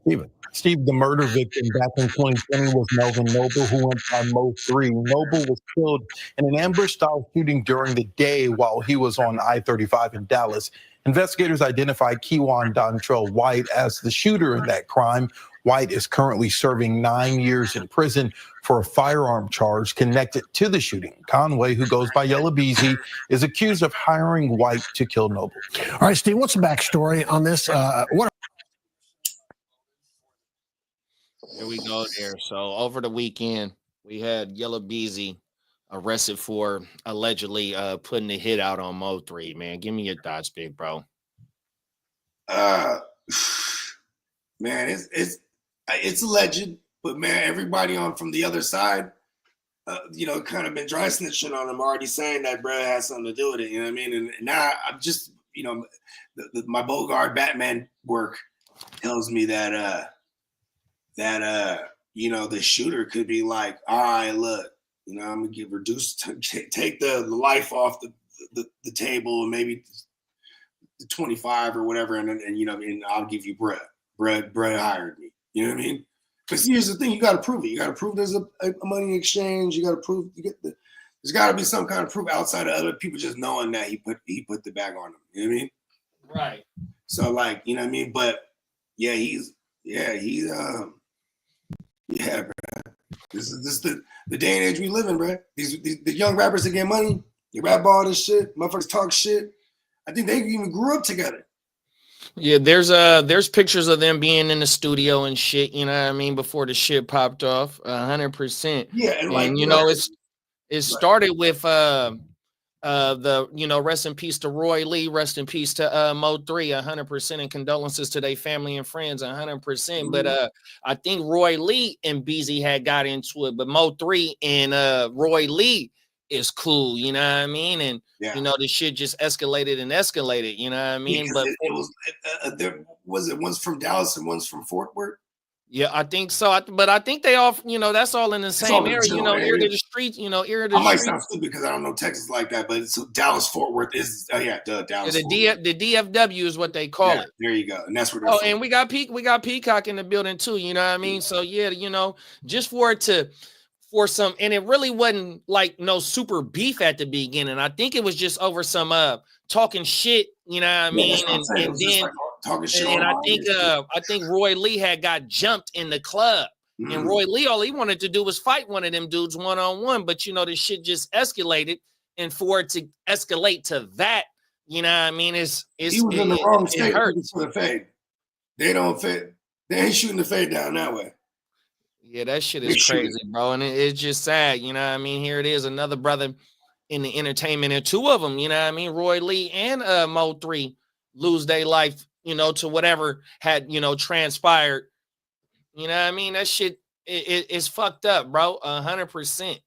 Speaker 9: Stephen.
Speaker 10: Steve, the murder victim back in 2020 was Melvin Noble, who went by Mo 3. Noble was killed in an ambush-style shooting during the day while he was on I-35 in Dallas. Investigators identified Kewan Dontrell White as the shooter in that crime. White is currently serving 9 years in prison for a firearm charge connected to the shooting. Conway, who goes by Yella Beezy, is accused of hiring White to kill Noble.
Speaker 9: All right, Steve, what's the backstory on this?
Speaker 2: Here we go there. So over the weekend, we had Yella Beezy arrested for allegedly putting a hit out on Mo 3. Man, give me your thoughts, big bro.
Speaker 3: Man, It's alleged, but man, everybody on from the other side, kind of been dry snitching on him, already saying that bro has something to do with it. You know what I mean? And now I'm just, my Bogard Batman work tells me that the shooter could be like, all right, look, I'm gonna take the life off the table and maybe the 25 or whatever, and I'll give you bread. Bread hired me. You know what I mean? But here's the thing: you got to prove it. You got to prove there's a money exchange. You got to prove there's got to be some kind of proof outside of other people just knowing that he put the bag on them. You know what I mean?
Speaker 2: Right.
Speaker 3: So like, you know what I mean? But yeah, bro. This is the day and age we live in, bro. The young rappers that get money, they rap all this shit, motherfuckers talk shit. I think they even grew up together.
Speaker 2: Yeah, there's pictures of them being in the studio and shit, you know what I mean, before the shit popped off, 100%.
Speaker 3: Yeah, and
Speaker 2: it started with rest in peace to Roy Lee, rest in peace to Mo3, 100%, and condolences to their family and friends, 100%. Mm-hmm. But I think Roy Lee and BZ had got into it, but Mo3 and Roy Lee is cool, you know what I mean? And the shit just escalated, you know what I mean?
Speaker 3: Yeah,
Speaker 2: but
Speaker 3: there was it one's from Dallas and one's from Fort Worth.
Speaker 2: Yeah, I think so. But I think they all, that's all in the same area, ear to the street, ear to the
Speaker 3: I might
Speaker 2: street.
Speaker 3: sound stupid because I don't know Texas like that, but so Dallas Fort Worth is Dallas.
Speaker 2: The DFW is what they call it.
Speaker 3: There you go, and that's where.
Speaker 2: And we got Peacock in the building too. You know what I mean? So just for some, and it really wasn't like no super beef at the beginning. I think it was just over some talking shit. You know what I mean? And then like talking shit. And I think Roy Lee had got jumped in the club. And Roy Lee, all he wanted to do was fight one of them dudes one-on-one. But, the shit just escalated. And for it to escalate to that, you know what I mean? He was in the wrong state
Speaker 3: for the fade. They don't fit. They ain't shooting the fade down that way.
Speaker 2: Yeah, that shit is crazy, bro. And it's just sad. You know what I mean? Here it is, another brother in the entertainment. And two of them, you know what I mean? Roy Lee and Mo3 lose their life, to whatever had, transpired. You know what I mean? That shit is fucked up, bro. 100%.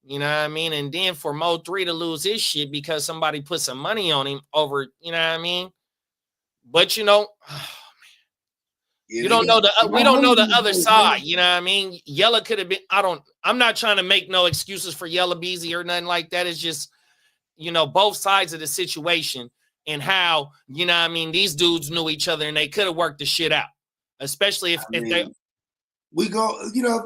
Speaker 2: You know what I mean? And then for Mo3 to lose his shit because somebody put some money on him over, you know what I mean? But we don't know the other side, you know what I mean? Yella could have been, I'm not trying to make no excuses for Yella Beezy or nothing like that. It's just, both sides of the situation and how, you know what I mean, these dudes knew each other and they could have worked the shit out, especially if they.
Speaker 3: We go,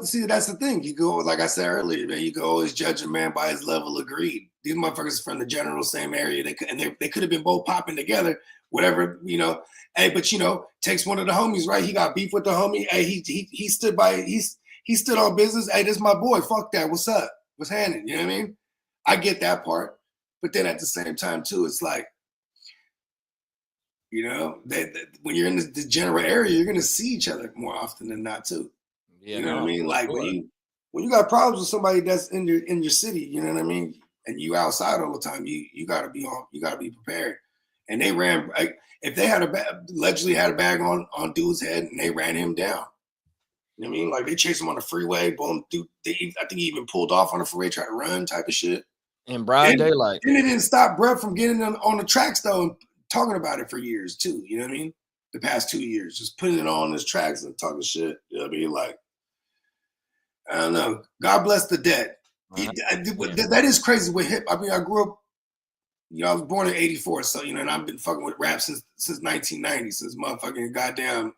Speaker 3: see, that's the thing. You go, like I said earlier, man, you can always judge a man by his level of greed. These motherfuckers from the general same area. They could have been both popping together, whatever, Hey, but takes one of the homies, right? He got beef with the homie. Hey, he stood he stood on business. Hey, this is my boy. Fuck that. What's up? What's happening? You know what I mean? I get that part. But then at the same time, too, it's like, when you're in the general area, you're gonna see each other more often than not, too. Yeah, you know what I mean? Like when you got problems with somebody that's in your city, you know what I mean? And you outside all the time, you gotta be prepared. And they ran, if they allegedly had a bag on dude's head and they ran him down. You know what I mean? Like they chased him on the freeway, boom, dude. I think he even pulled off on the freeway, tried to run, type of shit.
Speaker 2: In broad daylight.
Speaker 3: And it didn't stop Brett from getting on the tracks though and talking about it for years too. You know what I mean? The past 2 years, just putting it on his tracks and talking shit. You know what I mean? Like, I don't know. God bless the dead. That is crazy with hip. I mean, I grew up. I was born in '84, so and I've been fucking with rap since 1990, since motherfucking goddamn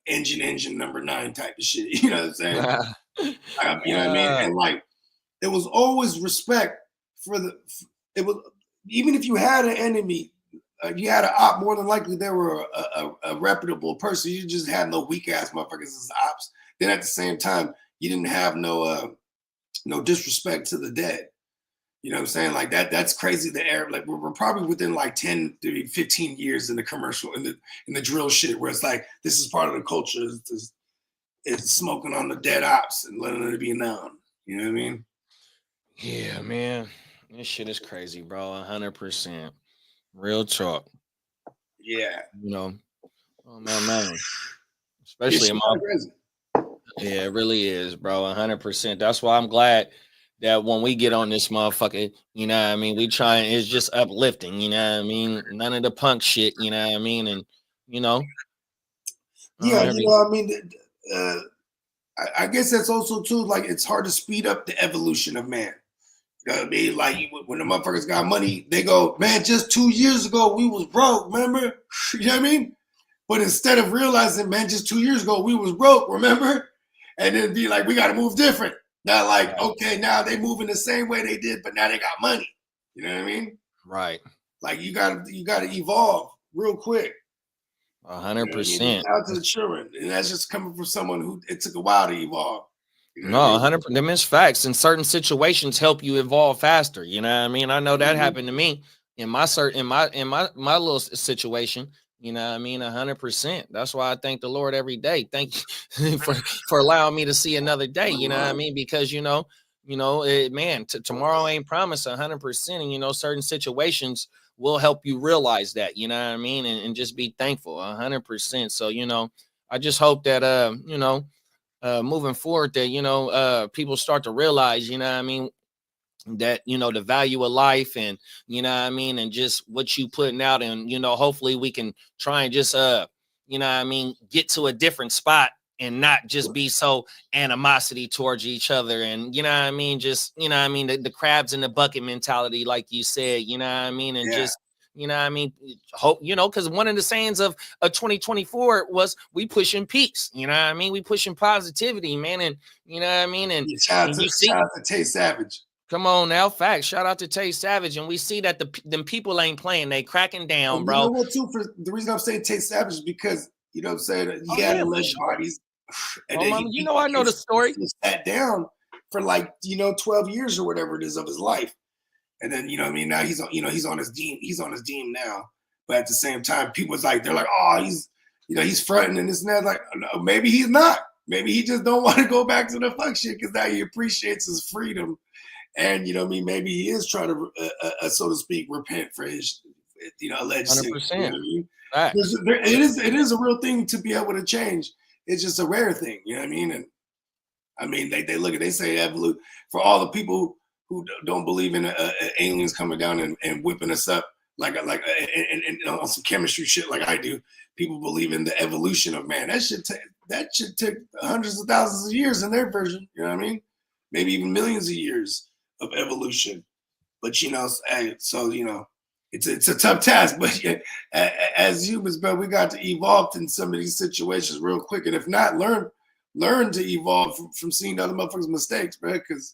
Speaker 3: engine number 9 type of shit. You know what I'm saying? You know what I mean? And like, there was always respect for it was, even if you had an enemy, you had an op, more than likely they were a reputable person. You just had no weak ass motherfuckers as ops. Then at the same time, you didn't have no disrespect to the dead. You know what I'm saying? Like that's crazy. The air, like we're probably within like 10 to 15 years in the commercial, in the drill shit, where it's like this is part of the culture. It's smoking on the dead ops and letting it be known. You know what I mean?
Speaker 2: Yeah, man. This shit is crazy, bro. 100%. Real talk.
Speaker 3: Yeah.
Speaker 2: Oh man. Especially in my Yeah, it really is, bro. 100%. That's why I'm glad that when we get on this motherfucker, you know what I mean, we try and it's just uplifting, you know what I mean? None of the punk shit, you know what I mean? And you know,
Speaker 3: Yeah, you know, I mean, I guess that's also too, like, it's hard to speed up the evolution of man. You know what I mean? Like, when the motherfuckers got money, they go, man, just 2 years ago, we was broke, remember? You know what I mean? But instead of realizing, man, just 2 years ago, we was broke, remember? And then be like, we got to move different. Not like, okay, now they moving the same way they did, but now they got money. You know what I mean?
Speaker 2: Right.
Speaker 3: Like, you gotta evolve real quick.
Speaker 2: 100%.
Speaker 3: Out to the children, and that's just coming from someone who it took a while to evolve. You know
Speaker 2: No, 100%. Them is facts. And certain situations help you evolve faster. You know what I mean? I know that happened to me in my my little situation. You know what I mean? 100%. That's why I thank the Lord every day. Thank you for allowing me to see another day. You know what I mean? Because man, tomorrow ain't promised 100%. And certain situations will help you realize that. You know what I mean? And just be thankful 100%. So I just hope that moving forward that people start to realize, you know what I mean, that the value of life, and you know what I mean, and just what you putting out, and hopefully we can try and just get to a different spot and not just be so animosity towards each other, and just the crabs in the bucket mentality, like you said, and just hope, because one of the sayings of 2024 was we pushing peace, we pushing positivity, man. And and
Speaker 3: shout out to Tay Savage.
Speaker 2: Come on now, facts. Shout out to Tay Savage, and we see that them people ain't playing; they cracking down, bro.
Speaker 3: You know what, too? For the reason I'm saying Tay Savage is because what I'm saying, he had alleged bodies, and then
Speaker 2: I know the story.
Speaker 3: He sat down for 12 years or whatever it is of his life, and then now he's on he's on his deem now. But at the same time, people's like they're like, oh, he's fronting and this and that. Like, no, maybe he's not. Maybe he just don't want to go back to the fuck shit because now he appreciates his freedom. And maybe he is trying to, so to speak, repent for his, alleged sin.
Speaker 2: 100%.
Speaker 3: It is a real thing to be able to change. It's just a rare thing, you know what I mean? And I mean, they say evolution for all the people who don't believe in aliens coming down and whipping us up like on some chemistry shit like I do. People believe in the evolution of man. That should take hundreds of thousands of years in their version. You know what I mean? Maybe even millions of years of evolution, but it's a tough task. But as humans, but we got to evolve in some of these situations real quick, and if not, learn to evolve from seeing other motherfuckers' mistakes, bro. Because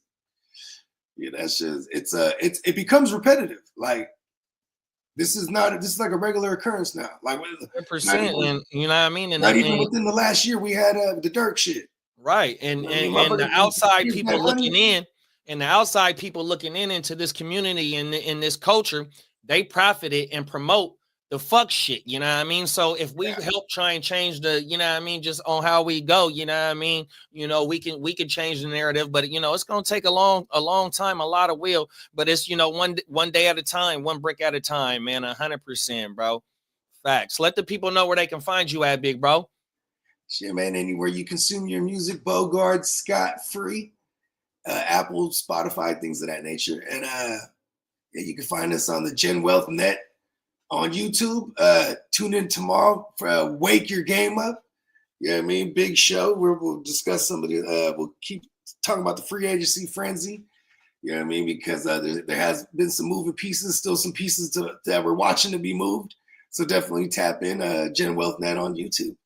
Speaker 3: that's just it becomes repetitive. Like this is like a regular occurrence now. Like
Speaker 2: 100%, and you know what I mean. And
Speaker 3: not even within the last year, we had the Dirk shit.
Speaker 2: Right, and the outside people looking in. And the outside people looking into this community and in this culture, they profited and promote the fuck shit. You know what I mean? So if we help try and change the, just on how we go, we can change the narrative. But it's gonna take a long time, a lot of will. But it's one day at a time, one brick at a time, man. 100%, bro. Facts. Let the people know where they can find you at, big bro.
Speaker 3: Shit, man. Anywhere you consume your music, Bogard, scot-free. Apple, Spotify, things of that nature. And you can find us on the Gen Wealth Net on YouTube. Tune in tomorrow for Wake Your Game Up. You know what I mean? Big show where we'll discuss some of the, we'll keep talking about the free agency frenzy. You know what I mean? Because there has been some moving pieces, still some pieces that we're watching to be moved. So definitely tap in Gen Wealth Net on YouTube.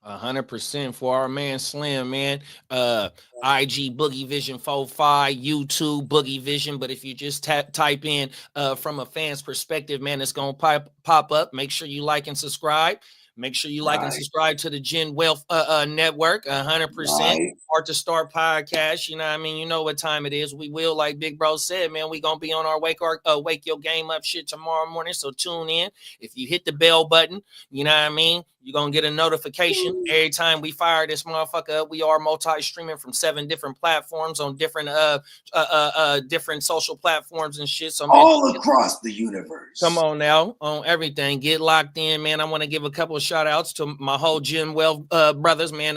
Speaker 2: 100% for our man Slim, man. IG Boogie Vision 45, YouTube Boogie Vision. But if you just type in from a fan's perspective, man, it's gonna pop up. Make sure you like and subscribe. Make sure you like and subscribe to the Gen Wealth Network. 100%. Hard to Start podcast. You know what I mean? You know what time it is. We will, like Big Bro said, man, we gonna be on our Wake Your Game Up shit tomorrow morning. So tune in. If you hit the bell button, you know what I mean? You're going to get a notification every time we fire this motherfucker up. We are multi-streaming from 7 different platforms on different different social platforms and shit. So
Speaker 3: all across the universe.
Speaker 2: Come on now, on everything. Get locked in, man. I want to give a couple of shout outs to my whole Gym Well brothers, man.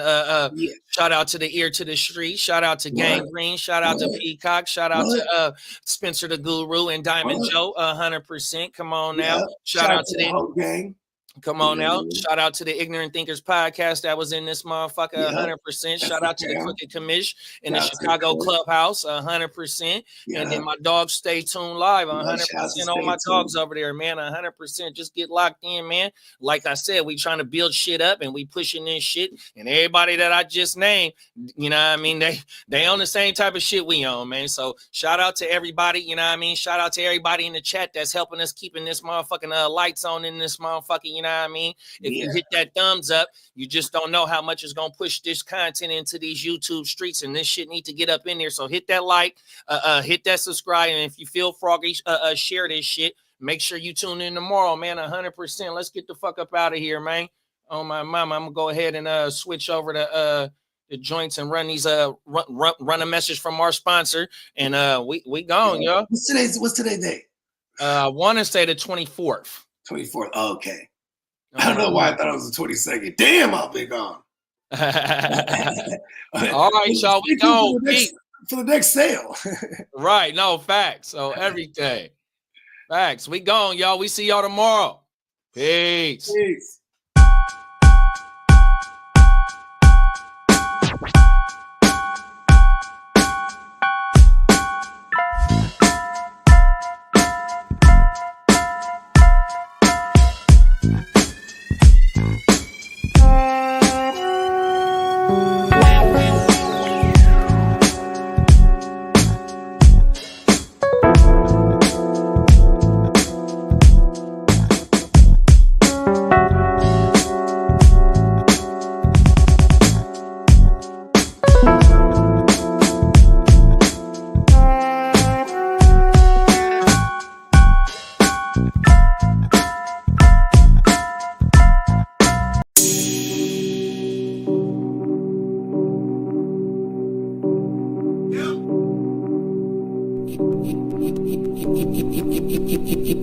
Speaker 2: Shout out to the Ear to the Street. Shout out to Gang Green. Shout out to Peacock. Shout out to Spencer the Guru and Diamond Joe. 100%. Come on now. Shout out to the whole gang. Come on out. Shout out to the Ignorant Thinkers podcast that was in this motherfucker. 100%. Shout out to the Crooked Commish in the Chicago Clubhouse. 100%. And then my dogs Stay Tuned Live. 100%. All my dogs over there, man. 100%. Just get locked in, man. Like I said, we trying to build shit up and we pushing this shit. And everybody that I just named, you know what I mean? They own the same type of shit we own, man. So shout out to everybody, you know what I mean? Shout out to everybody in the chat that's helping us keeping this motherfucking lights on in this motherfucking, you know what I mean? If you hit that thumbs up, you just don't know how much it's gonna push this content into these YouTube streets, and this shit need to get up in there. So hit that like, hit that subscribe, and if you feel froggy, share this shit. Make sure you tune in tomorrow, man. 100%. Let's get the fuck up out of here, man. Oh my mama, I'm gonna go ahead and switch over to the joints and run these run a message from our sponsor, and we gone, yo.
Speaker 3: What's today's date?
Speaker 2: I want to say the 24th.
Speaker 3: 24th. Okay. I don't know why I thought it was the 22nd. Damn, I'll be gone.
Speaker 2: All right, y'all. We gone.
Speaker 3: For the next sale.
Speaker 2: Right. No, facts. So everything. Facts. We gone, y'all. We see y'all tomorrow. Peace.
Speaker 3: Peace.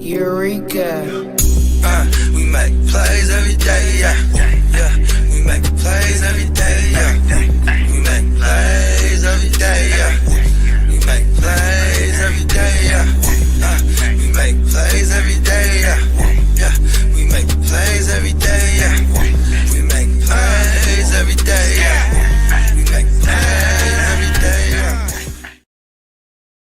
Speaker 11: Eureka. We